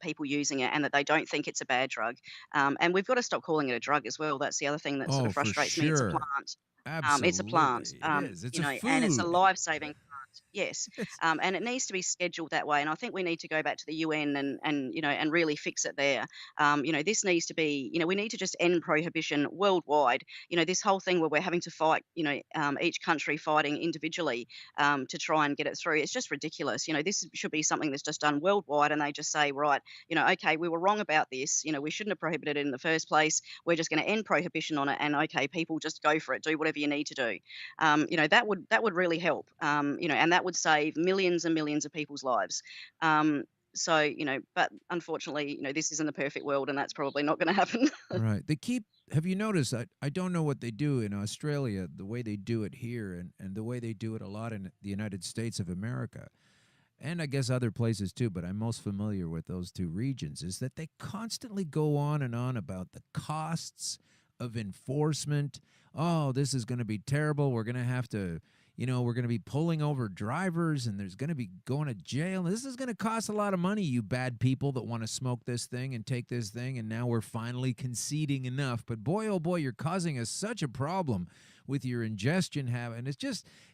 people using it, and that they don't think it's a bad drug. And we've got to stop calling it a drug as well. That's the other thing that sort of frustrates me. It's a plant. Absolutely. It's a plant. It is. It's a food. And it's a life-saving plant. Yes, and it needs to be scheduled that way. And I think we need to go back to the UN and really fix it there. This needs to be, we need to just end prohibition worldwide. This whole thing where we're having to fight, each country fighting individually to try and get it through. It's just ridiculous. This should be something that's just done worldwide, and they just say, right, okay, we were wrong about this. We shouldn't have prohibited it in the first place. We're just going to end prohibition on it, and okay, people just go for it. Do whatever you need to do. That would really help. And that would save millions and millions of people's lives. But unfortunately, this isn't a perfect world, and that's probably not going to happen. Right. Have you noticed, I don't know what they do in Australia, the way they do it here, and the way they do it a lot in the United States of America, and I guess other places too, but I'm most familiar with those 2 regions, is that they constantly go on and on about the costs of enforcement. Oh, this is going to be terrible. We're going to have to... we're going to be pulling over drivers, and there's going to be going to jail. This is going to cost a lot of money, you bad people that want to smoke this thing and take this thing, and now we're finally conceding enough. But boy, oh boy, you're causing us such a problem with your ingestion habit, and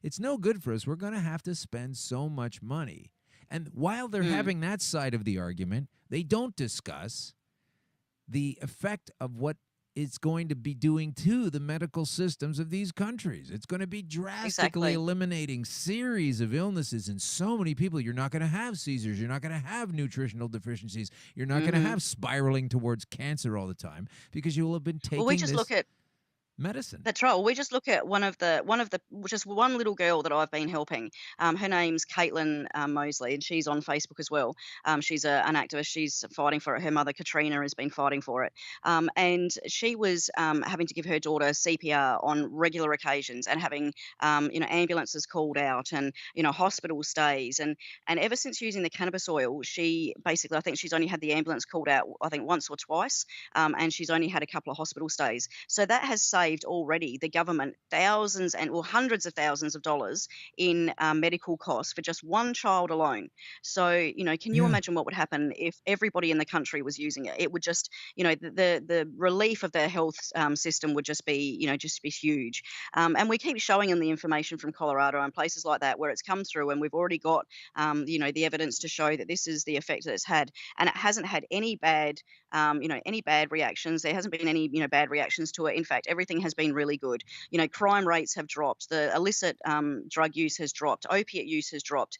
it's no good for us. We're going to have to spend so much money. And while they're having that side of the argument, they don't discuss the effect of what it's going to be doing to the medical systems of these countries. It's going to be drastically eliminating series of illnesses in so many people. You're not going to have seizures. You're not going to have nutritional deficiencies. You're not going to have spiraling towards cancer all the time, because you will have been taking Well, we just look at medicine. That's right. Well, we just look at one of the just one little girl that I've been helping. Her name's Caitlin Mosley, and she's on Facebook as well. She's an activist. She's fighting for it. Her mother Katrina has been fighting for it, and she was having to give her daughter CPR on regular occasions, and having ambulances called out, and hospital stays, and ever since using the cannabis oil, she basically, I think she's only had the ambulance called out, I think once or twice, and she's only had a couple of hospital stays. So that has saved already the government thousands and well hundreds of thousands of dollars in medical costs for just one child alone. So can you Yeah. imagine what would happen if everybody in the country was using it? It would just the relief of their health system would just be huge. And we keep showing them the information from Colorado and places like that where it's come through, and we've already got the evidence to show that this is the effect that it's had, and it hasn't had any bad any bad reactions. There hasn't been any bad reactions to it. In fact, everything has been really good. Crime rates have dropped. The illicit drug use has dropped. Opiate use has dropped.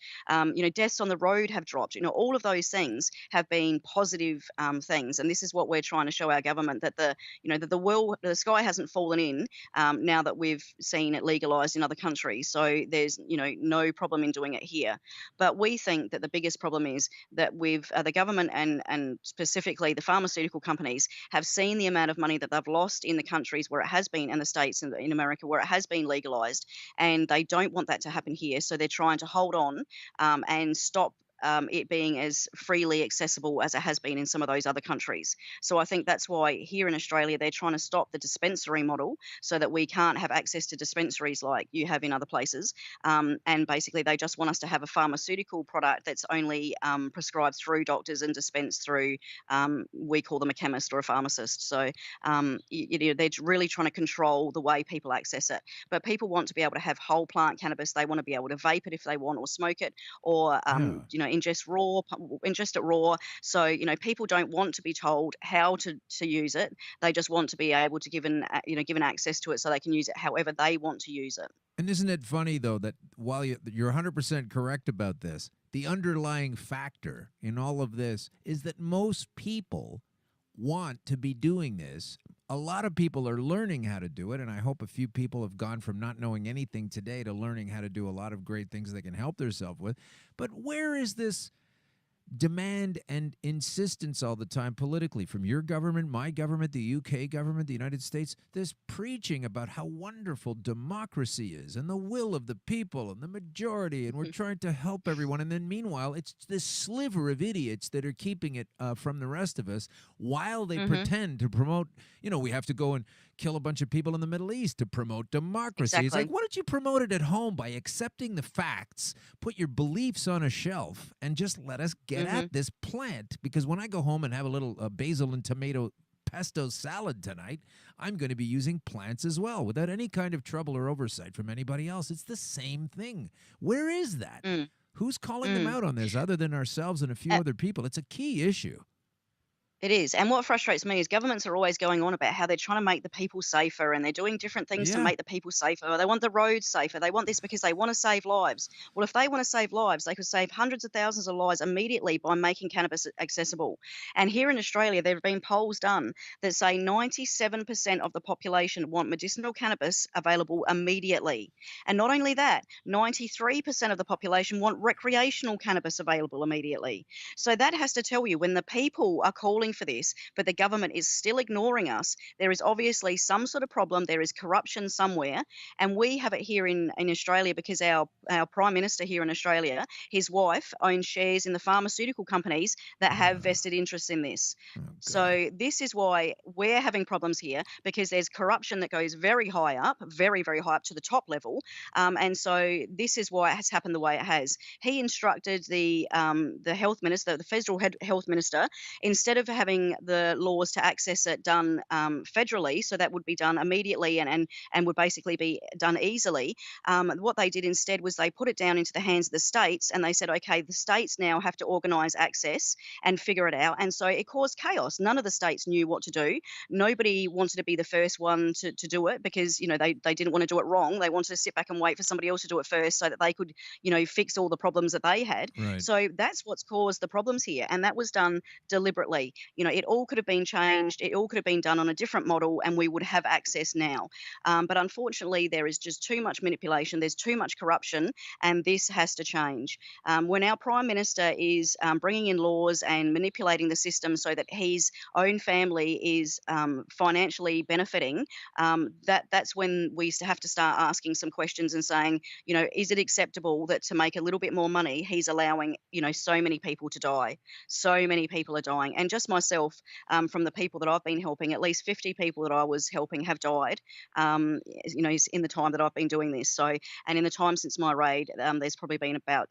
Deaths on the road have dropped. All of those things have been positive things, and this is what we're trying to show our government, that the sky hasn't fallen in now that we've seen it legalized in other countries. So there's no problem in doing it here. But we think that the biggest problem is that the government and specifically the pharmaceutical companies have seen the amount of money that they've lost in the countries where it has been, and the states in America where it has been legalized, and they don't want that to happen here. So they're trying to hold on and stop it being as freely accessible as it has been in some of those other countries. So I think that's why here in Australia they're trying to stop the dispensary model, so that we can't have access to dispensaries like you have in other places. And basically they just want us to have a pharmaceutical product that's only prescribed through doctors and dispensed through, we call them a chemist or a pharmacist. So they're really trying to control the way people access it. But people want to be able to have whole plant cannabis. They want to be able to vape it if they want, or smoke it, or ingest it raw. So people don't want to be told how to use it. They just want to be able to given access to it, so they can use it however they want to use it. And isn't it funny, though, that while you're 100% correct about this, the underlying factor in all of this is that most people want to be doing this. A lot of people are learning how to do it, and I hope a few people have gone from not knowing anything today to learning how to do a lot of great things they can help themselves with. But where is this demand and insistence all the time politically from your government, my government, the UK government, the United States, this preaching about how wonderful democracy is and the will of the people and the majority, and we're trying to help everyone. And then meanwhile, it's this sliver of idiots that are keeping it from the rest of us, while they pretend to promote, we have to go and kill a bunch of people in the Middle East to promote democracy. Exactly. It's like, why don't you promote it at home by accepting the facts, put your beliefs on a shelf, and just let us get at this plant? Because when I go home and have a little basil and tomato pesto salad tonight, I'm going to be using plants as well, without any kind of trouble or oversight from anybody else. It's the same thing. Where is that? Who's calling them out on this other than ourselves and a few other people? It's a key issue. It is. And what frustrates me is governments are always going on about how they're trying to make the people safer, and they're doing different things to make the people safer. They want the roads safer. They want this because they want to save lives. Well, if they want to save lives, they could save hundreds of thousands of lives immediately by making cannabis accessible. And here in Australia, there have been polls done that say 97% of the population want medicinal cannabis available immediately. And not only that, 93% of the population want recreational cannabis available immediately. So that has to tell you, when the people are calling for this, but the government is still ignoring us, there is obviously some sort of problem. There is corruption somewhere, and we have it here in Australia because our Prime Minister here in Australia, his wife owns shares in the pharmaceutical companies that have vested interests in this. So this is why we're having problems here, because there's corruption that goes very high up, very, very high up to the top level, and so this is why it has happened the way it has. He instructed the health minister, the federal health minister, instead of having the laws to access it done federally, so that would be done immediately and would basically be done easily. What they did instead was they put it down into the hands of the states, and they said, okay, the states now have to organise access and figure it out. And so it caused chaos. None of the states knew what to do. Nobody wanted to be the first one to do it, because they didn't want to do it wrong. They wanted to sit back and wait for somebody else to do it first, so that they could fix all the problems that they had. Right. So that's what's caused the problems here, and that was done deliberately. It all could have been changed. It all could have been done on a different model, and we would have access now. But unfortunately, there is just too much manipulation. There's too much corruption, and this has to change. When our Prime Minister is bringing in laws and manipulating the system so that his own family is financially benefiting, that's when we have to start asking some questions and saying, is it acceptable that to make a little bit more money, he's allowing, so many people to die? So many people are dying. And just myself, from the people that I've been helping, at least 50 people that I was helping have died, in the time that I've been doing this. So, and in the time since my raid, there's probably been about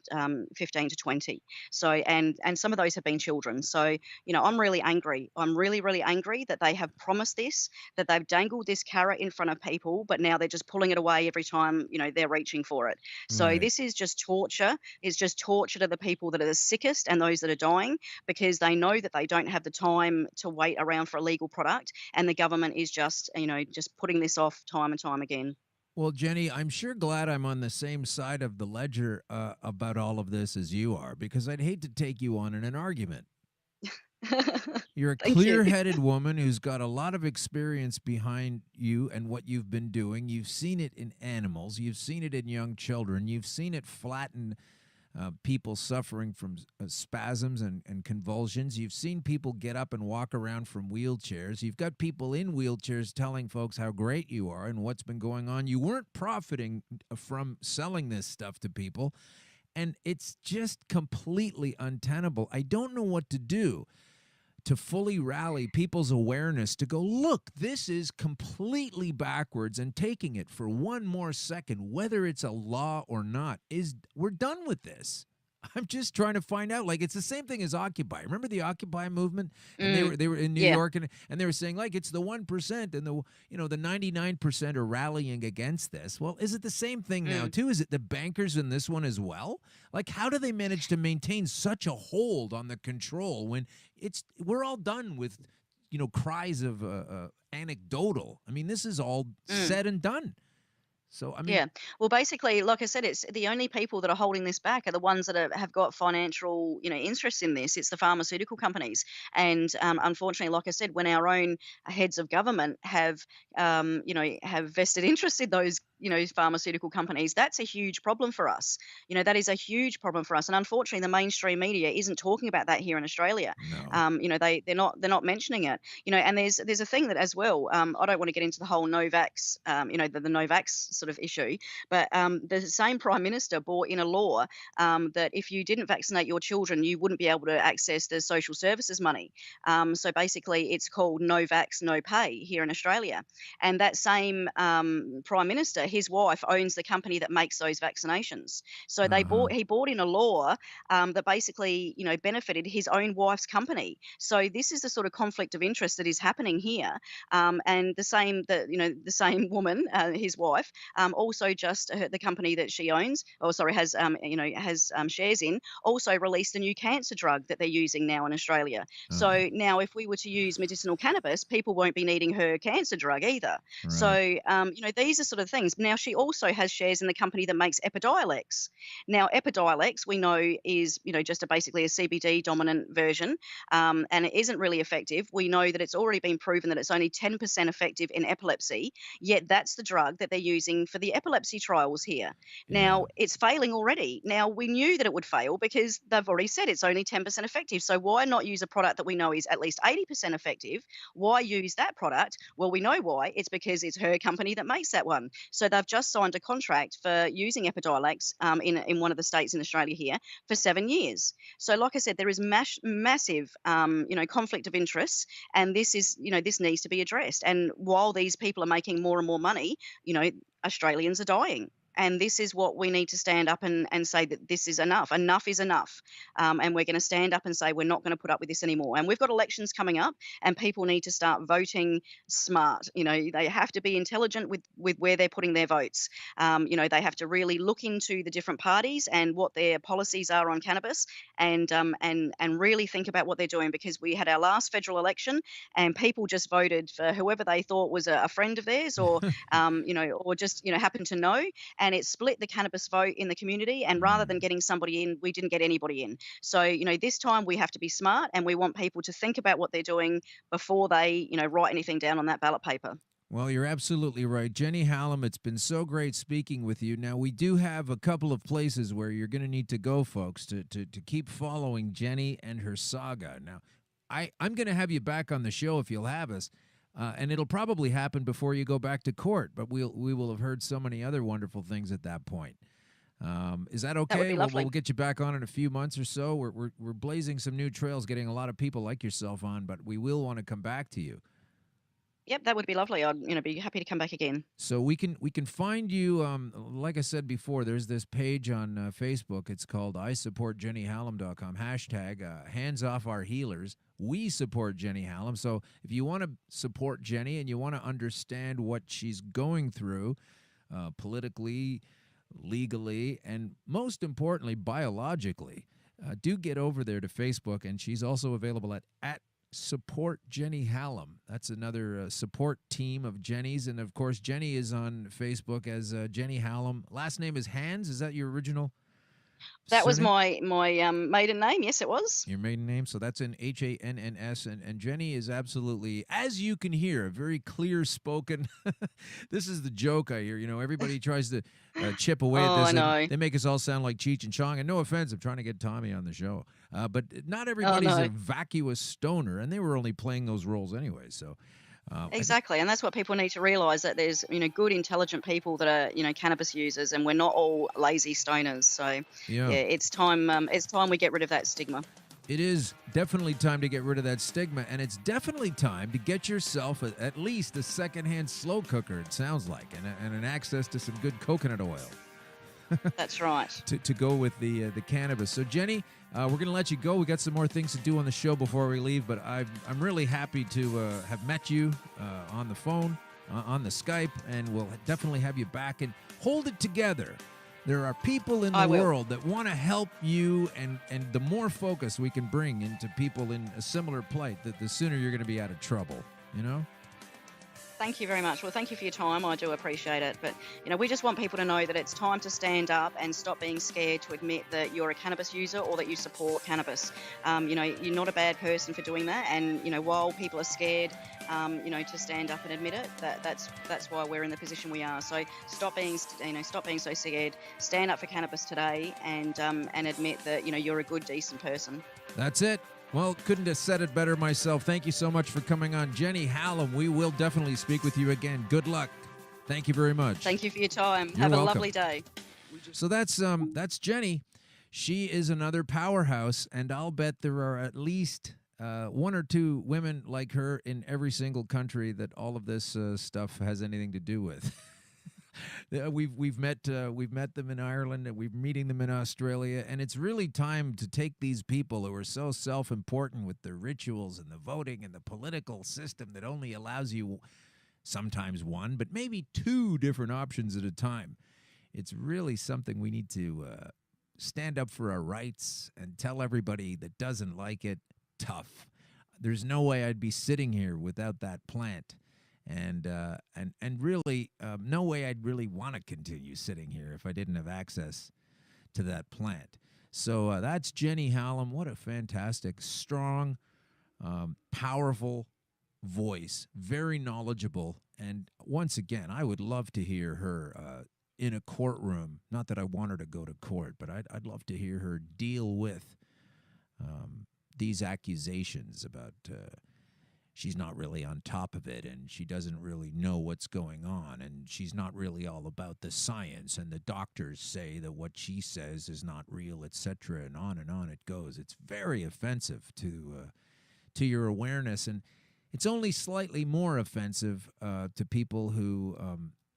15 to 20. So, and some of those have been children. So, I'm really angry. I'm really, really angry that they have promised this, that they've dangled this carrot in front of people, but now they're just pulling it away every time, they're reaching for it. So Right. this is just torture. It's just torture to the people that are the sickest and those that are dying, because they know that they don't have the time to wait around for a legal product, and the government is just, just putting this off time and time again. Well, Jenny, I'm sure glad I'm on the same side of the ledger about all of this as you are, because I'd hate to take you on in an argument. You're a Thank you. clear-headed woman who's got a lot of experience behind you and what you've been doing. You've seen it in animals. You've seen it in young children. You've seen it flatten people suffering from spasms and convulsions. You've seen people get up and walk around from wheelchairs. You've got people in wheelchairs telling folks how great you are and what's been going on. You weren't profiting from selling this stuff to people, and it's just completely untenable. I don't know what to do to fully rally people's awareness to go, look, this is completely backwards, and taking it for one more second, whether it's a law or not, we're done with this. I'm just trying to find out. Like, it's the same thing as Occupy. Remember the Occupy movement? And they were in New York, and they were saying, like, it's the 1% and the 99% are rallying against this. Well, is it the same thing now too? Is it the bankers in this one as well? Like, how do they manage to maintain such a hold on the control when we're all done with, cries of anecdotal? I mean, this is all said and done. So, I mean, Yeah. Well, basically, like I said, it's the only people that are holding this back are the ones that have got financial, interest in this. It's the pharmaceutical companies. And unfortunately, like I said, when our own heads of government have vested interest in those, pharmaceutical companies, that's a huge problem for us. That is a huge problem for us. And unfortunately, the mainstream media isn't talking about that here in Australia. No. They're not mentioning it. And there's a thing that as well. I don't want to get into the whole no-vax, the no-vax sort of issue, but the same Prime Minister brought in a law that if you didn't vaccinate your children, you wouldn't be able to access the social services money. So basically, it's called no vax, no pay here in Australia. And that same Prime Minister, his wife owns the company that makes those vaccinations. So he brought in a law that basically, benefited his own wife's company. So this is the sort of conflict of interest that is happening here. And the same woman, his wife, also just the company that she owns, has shares in, also released a new cancer drug that they're using now in Australia. So now, if we were to use medicinal cannabis, people won't be needing her cancer drug either. Right. So these are sort of things. Now, she also has shares in the company that makes Epidiolex. Now, Epidiolex, we know, is just basically a CBD dominant version, and it isn't really effective. We know that it's already been proven that it's only 10% effective in epilepsy. Yet that's the drug that they're using for the epilepsy trials here. Now, it's failing already. Now, we knew that it would fail because they've already said it's only 10% effective. So why not use a product that we know is at least 80% effective? Why use that product? Well, we know why. It's because it's her company that makes that one. So they've just signed a contract for using Epidiolex in one of the states in Australia here for 7 years. So like I said, there is massive conflict of interest, and this needs to be addressed. And while these people are making more and more money, Australians are dying. And this is what we need to stand up and say, that this is enough. Enough is enough. And we're going to stand up and say we're not going to put up with this anymore. And we've got elections coming up, and people need to start voting smart. They have to be intelligent with where they're putting their votes. They have to really look into the different parties and what their policies are on cannabis, and really think about what they're doing, because we had our last federal election and people just voted for whoever they thought was a friend of theirs, or or just happened to know. and it split the cannabis vote in the community. And rather than getting somebody in, we didn't get anybody in. So, this time we have to be smart, and we want people to think about what they're doing before they, write anything down on that ballot paper. Well, you're absolutely right. Jenny Hallam, it's been so great speaking with you. Now, we do have a couple of places where you're going to need to go, folks, to keep following Jenny and her saga. Now, I'm going to have you back on the show if you'll have us, and it'll probably happen before you go back to court, but we will have heard so many other wonderful things at that point. Is that okay? That would be lovely. We'll get you back on in a few months or so. We're blazing some new trails, getting a lot of people like yourself on, but we will want to come back to you. Yep, that would be lovely. I'd be happy to come back again. So we can find you. Like I said before, there's this page on Facebook. It's called isupportjennyhallam.com. # hands off our healers. We support Jenny Hallam. So if you want to support Jenny and you want to understand what she's going through politically, legally, and most importantly, biologically, do get over there to Facebook. And she's also available at Support Jenny Hallam. That's another support team of Jenny's. And, of course, Jenny is on Facebook as Jenny Hallam. Last name is Hands. Is that your original That was surname? my maiden name. Yes, it was. Your maiden name. So that's in Hanns. And Jenny is absolutely, as you can hear, a very clear-spoken. This is the joke I hear. Everybody tries to chip away at this. I know. They make us all sound like Cheech and Chong. And no offense, I'm trying to get Tommy on the show. But not everybody's no. a vacuous stoner, and they were only playing those roles anyway. So Exactly, and that's what people need to realise, that there's good, intelligent people that are cannabis users, and we're not all lazy stoners. So Yeah. it's time. It's time we get rid of that stigma. it is definitely time to get rid of that stigma, and it's definitely time to get yourself at least a secondhand slow cooker, it sounds like, and an access to some good coconut oil. That's right. to go with the cannabis. So, Jenny, we're going to let you go. We got some more things to do on the show before we leave, but I'm really happy to have met you on the phone, on the Skype, and we'll definitely have you back and hold it together. There are people in the world that want to help you, and the more focus we can bring into people in a similar plight, the sooner you're going to be out of trouble, Thank you very much. Well, thank you for your time. I do appreciate it. But, we just want people to know that it's time to stand up and stop being scared to admit that you're a cannabis user or that you support cannabis. You're not a bad person for doing that. And, while people are scared, to stand up and admit it, that's why we're in the position we are. So stop being so scared. Stand up for cannabis today and admit that, you're a good, decent person. That's it. Well, couldn't have said it better myself. Thank you so much for coming on. Jenny Hallam, we will definitely speak with you again. Good luck. Thank you very much. Thank you for your time. You're Have welcome. a lovely day. So that's Jenny. She is another powerhouse, and I'll bet there are at least one or two women like her in every single country that all of this stuff has anything to do with. We've met them in Ireland, and we're meeting them in Australia, and it's really time to take these people who are so self-important with their rituals and the voting and the political system that only allows you sometimes one, but maybe two different options at a time. It's really something we need to stand up for our rights and tell everybody that doesn't like it, tough. There's no way I'd be sitting here without that plant. And really, no way I'd really want to continue sitting here if I didn't have access to that plant. So that's Jenny Hallam. What a fantastic, strong, powerful voice, very knowledgeable. And once again, I would love to hear her in a courtroom. Not that I want her to go to court, but I'd love to hear her deal with these accusations about she's not really on top of it, and she doesn't really know what's going on, and she's not really all about the science, and the doctors say that what she says is not real, etc., and on it goes. It's very offensive to your awareness, and it's only slightly more offensive to people who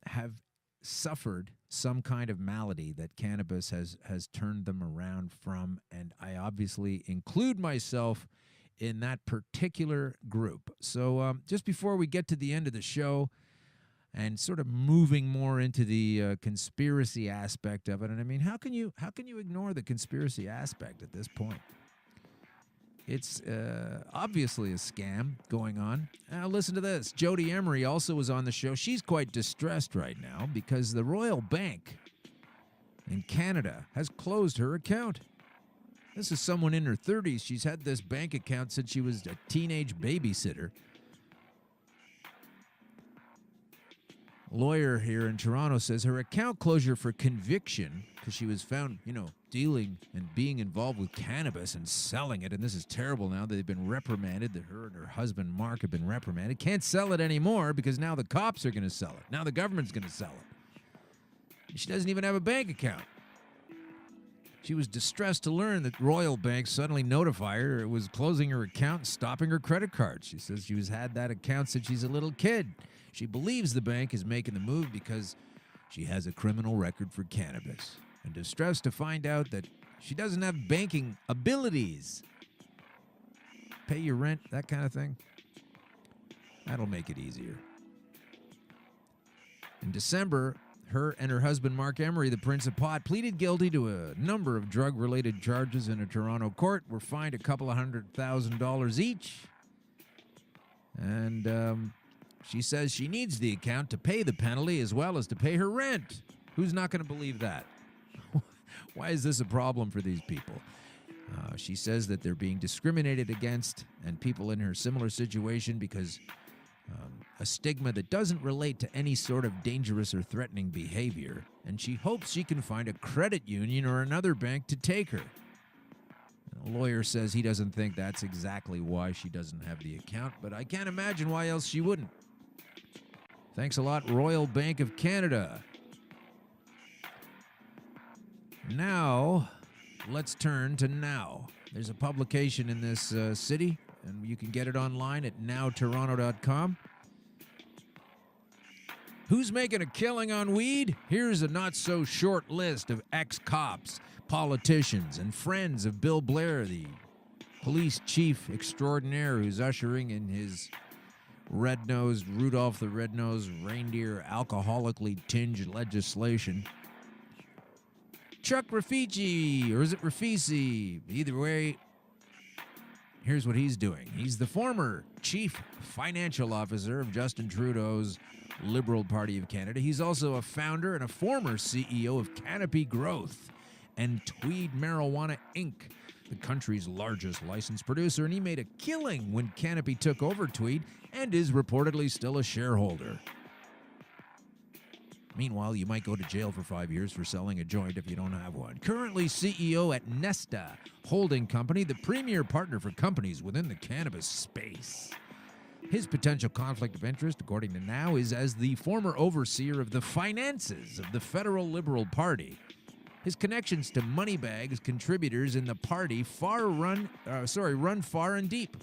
have suffered some kind of malady that cannabis has turned them around from, and I obviously include myself in that particular group. So just before we get to the end of the show and sort of moving more into the conspiracy aspect of it, and I mean, how can you ignore the conspiracy aspect at this point? It's obviously a scam going on. Now listen to this. Jody Emery also was on the show. She's quite distressed right now because the Royal Bank in Canada has closed her account. This is someone in her 30s. She's had this bank account since she was a teenage babysitter. A lawyer here in Toronto says her account closure for conviction, because she was found, dealing and being involved with cannabis and selling it, and this is terrible now. They've been reprimanded, that her and her husband Mark have been reprimanded. Can't sell it anymore because now the cops are going to sell it. Now the government's going to sell it. She doesn't even have a bank account. She was distressed to learn that Royal Bank suddenly notified her it was closing her account and stopping her credit card. She says she has had that account since she's a little kid. She believes the bank is making the move because she has a criminal record for cannabis, and distressed to find out that she doesn't have banking abilities. Pay your rent, that kind of thing. That'll make it easier. In December, her and her husband, Mark Emery, the Prince of Pot, pleaded guilty to a number of drug-related charges in a Toronto court, were fined a couple of $100,000 each. And she says she needs the account to pay the penalty as well as to pay her rent. Who's not going to believe that? Why is this a problem for these people? She says that they're being discriminated against and people in her similar situation because a stigma that doesn't relate to any sort of dangerous or threatening behavior, and she hopes she can find a credit union or another bank to take her. And a lawyer says he doesn't think that's exactly why she doesn't have the account, but I can't imagine why else she wouldn't. Thanks a lot, Royal Bank of Canada. Now, let's turn to Now. There's a publication in this city, and you can get it online at nowtoronto.com. Who's making a killing on weed? Here's a not-so-short list of ex-cops, politicians, and friends of Bill Blair, the police chief extraordinaire who's ushering in his red-nosed, Rudolph the Red-Nosed Reindeer alcoholically tinged legislation. Chuck Rafici, or is it Rafisi? Either way, here's what he's doing. He's the former chief financial officer of Justin Trudeau's Liberal Party of Canada. He's also a founder and a former CEO of Canopy Growth and Tweed Marijuana Inc., the country's largest licensed producer, and he made a killing when Canopy took over Tweed and is reportedly still a shareholder. Meanwhile, you might go to jail for 5 years for selling a joint if you don't have one. Currently CEO at Nesta Holding Company, the premier partner for companies within the cannabis space. His potential conflict of interest, according to Now, is as the former overseer of the finances of the federal Liberal Party. His connections to moneybags contributors in the party run far and deep.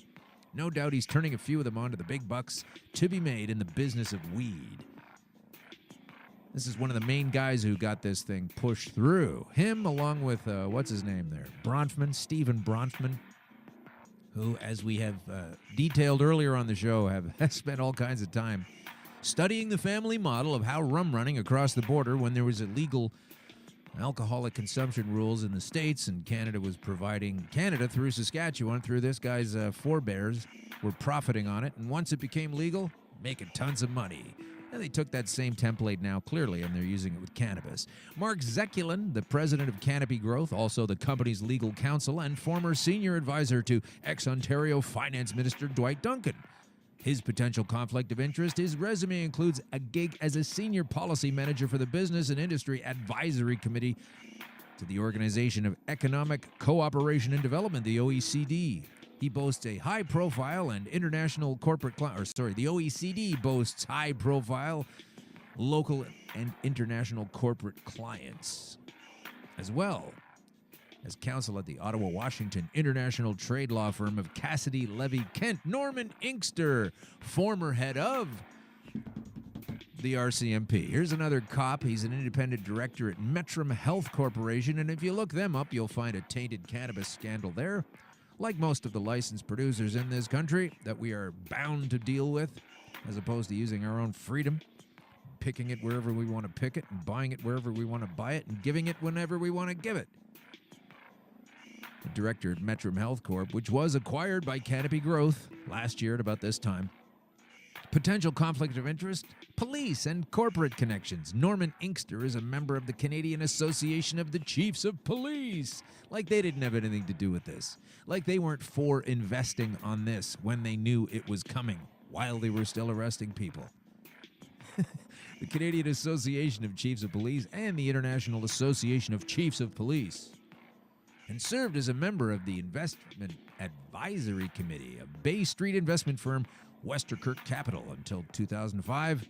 No doubt he's turning a few of them onto the big bucks to be made in the business of weed. This is one of the main guys who got this thing pushed through. Him, along with, what's his name there? Stephen Bronfman, who, as we have detailed earlier on the show, have spent all kinds of time studying the family model of how rum running across the border when there was illegal alcoholic consumption rules in the States, and Canada was providing, through Saskatchewan, through this guy's forebears, were profiting on it, and once it became legal, making tons of money. And they took that same template now, clearly, and they're using it with cannabis. Mark Zekulin, the president of Canopy Growth, also the company's legal counsel and former senior advisor to ex-Ontario Finance Minister Dwight Duncan. His potential conflict of interest, his resume includes a gig as a senior policy manager for the Business and Industry Advisory Committee to the Organization of Economic Cooperation and Development, the OECD. He boasts a high-profile and international corporate the OECD boasts high-profile local and international corporate clients, as well as counsel at the Ottawa, Washington international trade law firm of Cassidy Levy Kent. Norman Inkster, former head of the RCMP. Here's another cop. He's an independent director at Metrum Health Corporation, and if you look them up, you'll find a tainted cannabis scandal there. Like most of the licensed producers in this country that we are bound to deal with, as opposed to using our own freedom, picking it wherever we want to pick it, and buying it wherever we want to buy it, and giving it whenever we want to give it. The director at Metrum Health Corp, which was acquired by Canopy Growth last year at about this time, Potential conflict of interest, police and corporate connections. Norman Inkster is a member of the Canadian Association of the Chiefs of Police. Like they didn't have anything to do with this. Like they weren't for investing on this when they knew it was coming while they were still arresting people. The Canadian Association of Chiefs of Police and the International Association of Chiefs of Police. And served as a member of the Investment Advisory Committee of Bay Street investment firm Westerkirk Capital until 2005.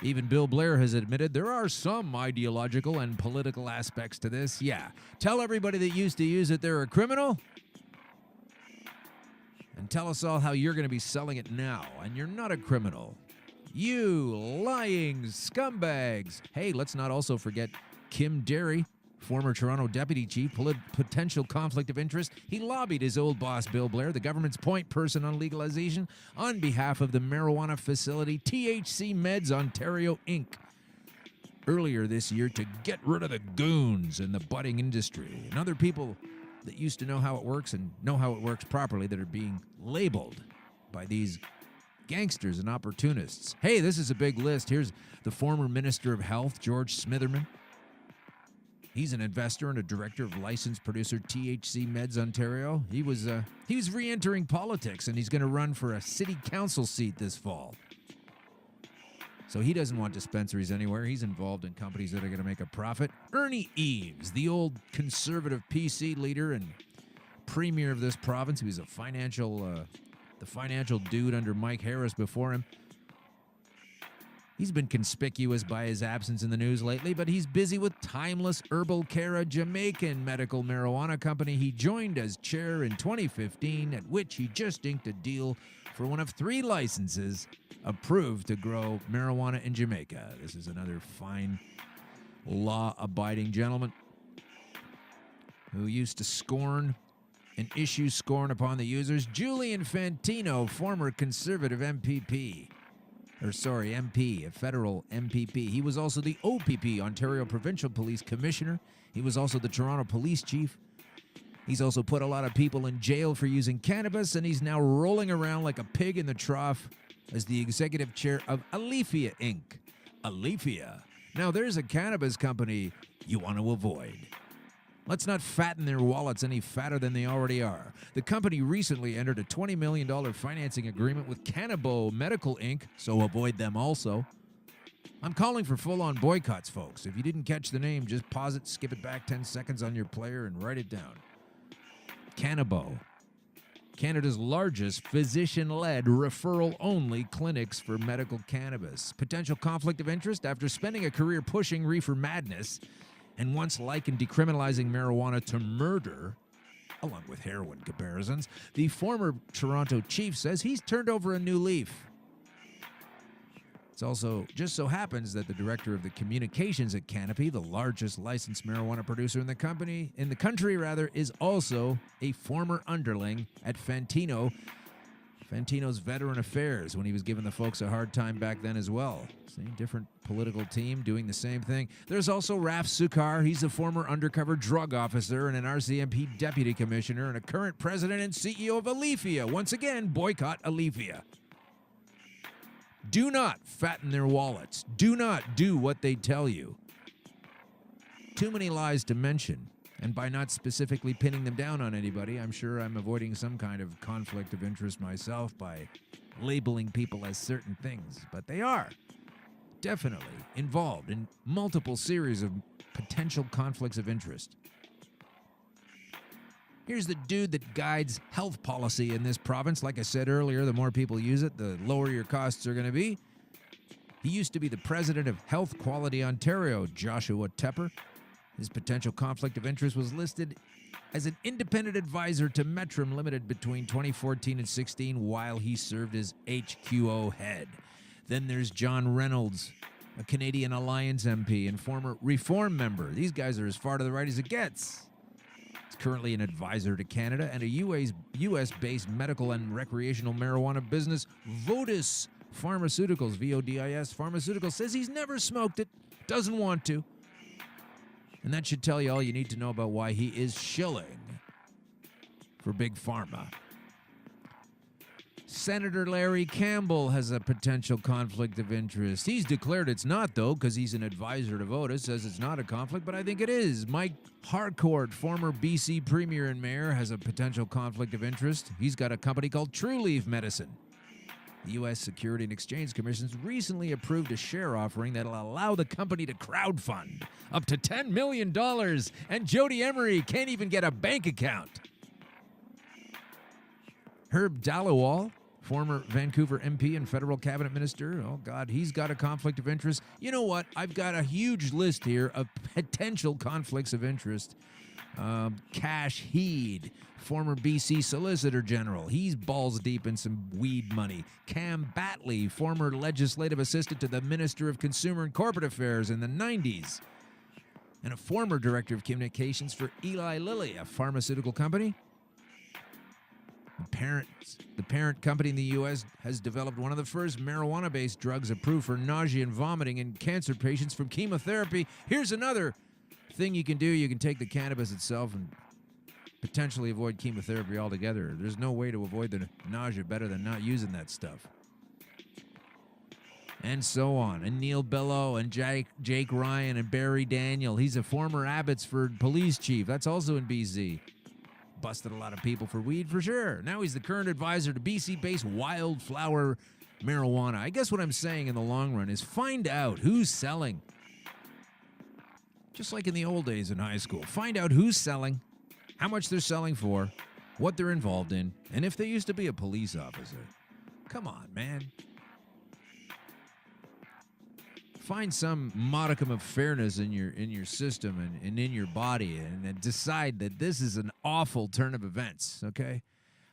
Even Bill Blair has admitted there are some ideological and political aspects to this. Yeah, tell everybody that used to use it they're a criminal. And tell us all how you're going to be selling it now, and you're not a criminal. You lying scumbags. Hey, let's not also forget Kim Derry, former Toronto deputy chief, potential conflict of interest. He lobbied his old boss, Bill Blair, the government's point person on legalization, on behalf of the marijuana facility THC Meds Ontario, Inc. earlier this year to get rid of the goons in the budding industry and other people that used to know how it works and know how it works properly that are being labeled by these gangsters and opportunists. Hey, this is a big list. Here's the former Minister of Health, George Smitherman. He's an investor and a director of licensed producer THC Meds Ontario. He was re-entering politics, and he's going to run for a city council seat this fall. So he doesn't want dispensaries anywhere. He's involved in companies that are going to make a profit. Ernie Eves, the old conservative PC leader and premier of this province. He was the financial dude under Mike Harris before him. He's been conspicuous by his absence in the news lately, but he's busy with Timeless Herbal Care, a Jamaican medical marijuana company he joined as chair in 2015, at which he just inked a deal for one of 3 licenses approved to grow marijuana in Jamaica. This is another fine, law-abiding gentleman who used to scorn and issue scorn upon the users. Julian Fantino, former conservative MP, a federal MPP. He was also the OPP, Ontario Provincial Police Commissioner. He was also the Toronto Police Chief. He's also put a lot of people in jail for using cannabis, and he's now rolling around like a pig in the trough as the executive chair of Alifia Inc. Alifia. Now, there's a cannabis company you want to avoid. Let's not fatten their wallets any fatter than they already are. The company recently entered a $20 million financing agreement with Cannabo Medical Inc., so avoid them also. I'm calling for full-on boycotts, folks. If you didn't catch the name, just pause it, skip it back 10 seconds on your player, and write it down. Cannabo, Canada's largest physician-led, referral-only clinics for medical cannabis. Potential conflict of interest after spending a career pushing reefer madness and once likened decriminalizing marijuana to murder, along with heroin comparisons, the former Toronto chief says he's turned over a new leaf. It's also just so happens that the director of the communications at Canopy, the largest licensed marijuana producer in the country, is also a former underling at Fantino's Veteran Affairs, when he was giving the folks a hard time back then as well. Same different political team doing the same thing. There's also Raf Sukar. He's a former undercover drug officer and an RCMP deputy commissioner and a current president and CEO of Alifia. Once again, boycott Alifia. Do not fatten their wallets. Do not do what they tell you. Too many lies to mention. And by not specifically pinning them down on anybody, I'm sure I'm avoiding some kind of conflict of interest myself by labeling people as certain things. But they are definitely involved in multiple series of potential conflicts of interest. Here's the dude that guides health policy in this province. Like I said earlier, the more people use it, the lower your costs are going to be. He used to be the president of Health Quality Ontario, Joshua Tepper. His potential conflict of interest was listed as an independent advisor to Metrum Limited between 2014 and 16 while he served as HQO head. Then there's John Reynolds, a Canadian Alliance MP and former Reform member. These guys are as far to the right as it gets. He's currently an advisor to Canada and a U.S.-based medical and recreational marijuana business, Vodis Pharmaceuticals, V-O-D-I-S Pharmaceuticals, says he's never smoked it, doesn't want to. And that should tell you all you need to know about why he is shilling for Big Pharma. Senator Larry Campbell has a potential conflict of interest. He's declared it's not, though, because he's an advisor to VOTA, says it's not a conflict, but I think it is. Mike Harcourt, former BC Premier and Mayor, has a potential conflict of interest. He's got a company called True Leaf Medicine. The U.S. Security and Exchange Commission recently approved a share offering that'll allow the company to crowdfund up to $10 million, and Jody Emery can't even get a bank account. Herb Dallowall, former Vancouver MP and federal cabinet minister. Oh, God, he's got a conflict of interest. You know what? I've got a huge list here of potential conflicts of interest. Cash Heed, former BC Solicitor General. He's balls deep in some weed money. Cam Batley, former legislative assistant to the Minister of Consumer and Corporate Affairs in the 90s. And a former director of communications for Eli Lilly, a pharmaceutical company. The parent company in the U.S. has developed one of the first marijuana-based drugs approved for nausea and vomiting in cancer patients from chemotherapy. Here's another thing you can do. You can take the cannabis itself and potentially avoid chemotherapy altogether. There's no way to avoid the nausea better than not using that stuff. And so on. And Neil Bellow and Jake Ryan and Barry Daniel. He's a former Abbotsford police chief. That's also in BC. Busted a lot of people for weed, for sure. Now he's the current advisor to BC-based Wildflower Marijuana. I guess what I'm saying in the long run is find out who's selling. Just like in the old days in high school. Find out who's selling, how much they're selling for, what they're involved in, and if they used to be a police officer. Come on, man. Find some modicum of fairness in your system and in your body, and then decide that this is an awful turn of events, okay?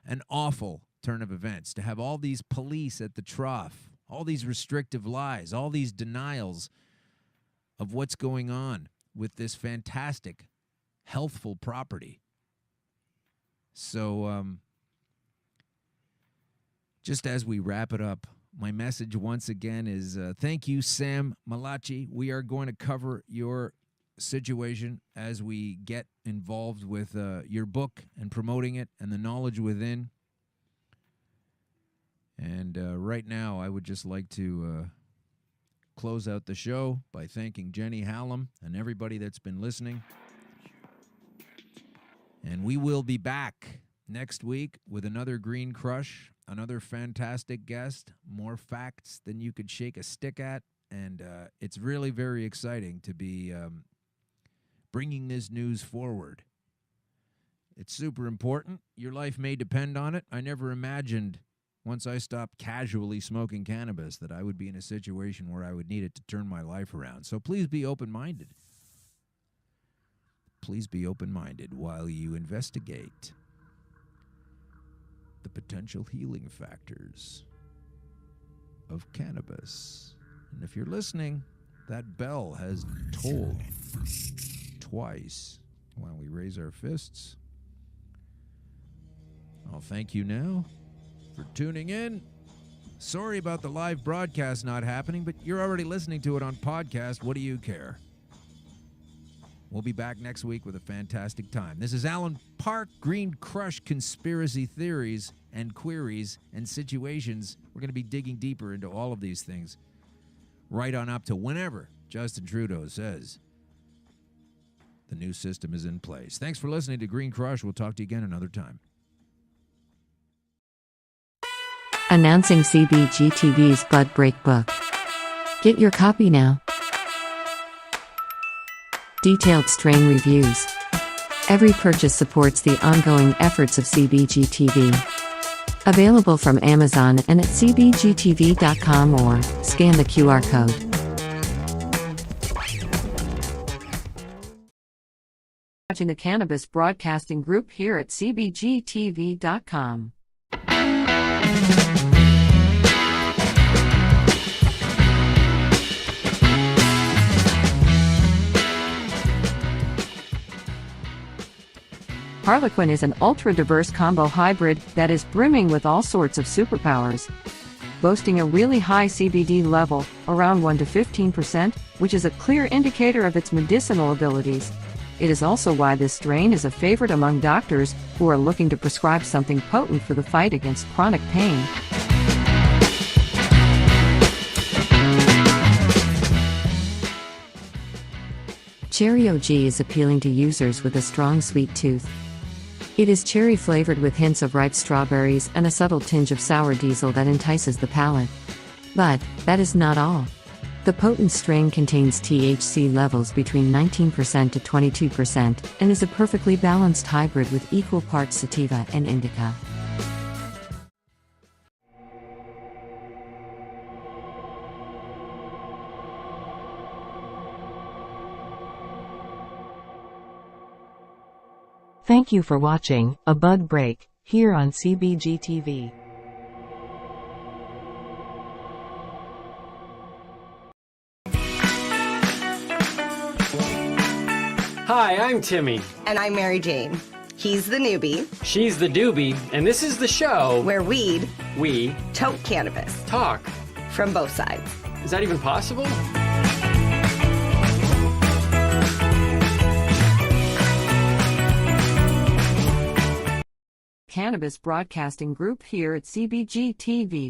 An awful turn of events to have all these police at the trough, all these restrictive lies, all these denials of what's going on with this fantastic, healthful property. So, just as we wrap it up, my message once again is thank you, Sam Malachi. We are going to cover your situation as we get involved with your book and promoting it and the knowledge within. And right now, I would just like to close out the show by thanking Jenny Hallam and everybody that's been listening. And we will be back next week with another Green Crush. Another fantastic guest, more facts than you could shake a stick at, and it's really very exciting to be bringing this news forward. It's super important. Your life may depend on it. I never imagined, once I stopped casually smoking cannabis, that I would be in a situation where I would need it to turn my life around. So please be open-minded. Please be open-minded while you investigate the potential healing factors of cannabis. And if you're listening, that bell has tolled twice while we raise our fists. I'll thank you now for tuning in. Sorry about the live broadcast not happening, but you're already listening to it on podcast. What do you care? We'll be back next week with a fantastic time. This is Alan Park, Green Crush Conspiracy Theories and Queries and Situations. We're going to be digging deeper into all of these things right on up to whenever Justin Trudeau says the new system is in place. Thanks for listening to Green Crush. We'll talk to you again another time. Announcing CBG TV's Bud Break book. Get your copy now. Detailed strain reviews. Every purchase supports the ongoing efforts of CBG TV. Available from Amazon and at cbgtv.com or scan the QR code. Watching the Cannabis Broadcasting Group here at cbgtv.com. Harlequin is an ultra-diverse combo hybrid that is brimming with all sorts of superpowers. Boasting a really high CBD level, around 1 to 15%, which is a clear indicator of its medicinal abilities. It is also why this strain is a favorite among doctors who are looking to prescribe something potent for the fight against chronic pain. Cherry OG is appealing to users with a strong sweet tooth. It is cherry-flavored with hints of ripe strawberries and a subtle tinge of sour diesel that entices the palate. But that is not all. The potent strain contains THC levels between 19% to 22% and is a perfectly balanced hybrid with equal parts sativa and indica. Thank you for watching A Bud Break, here on CBG TV. Hi, I'm Timmy. And I'm Mary Jane. He's the newbie. She's the doobie, and this is the show where we tote cannabis. Talk. From both sides. Is that even possible? Cannabis Broadcasting Group here at CBG TV.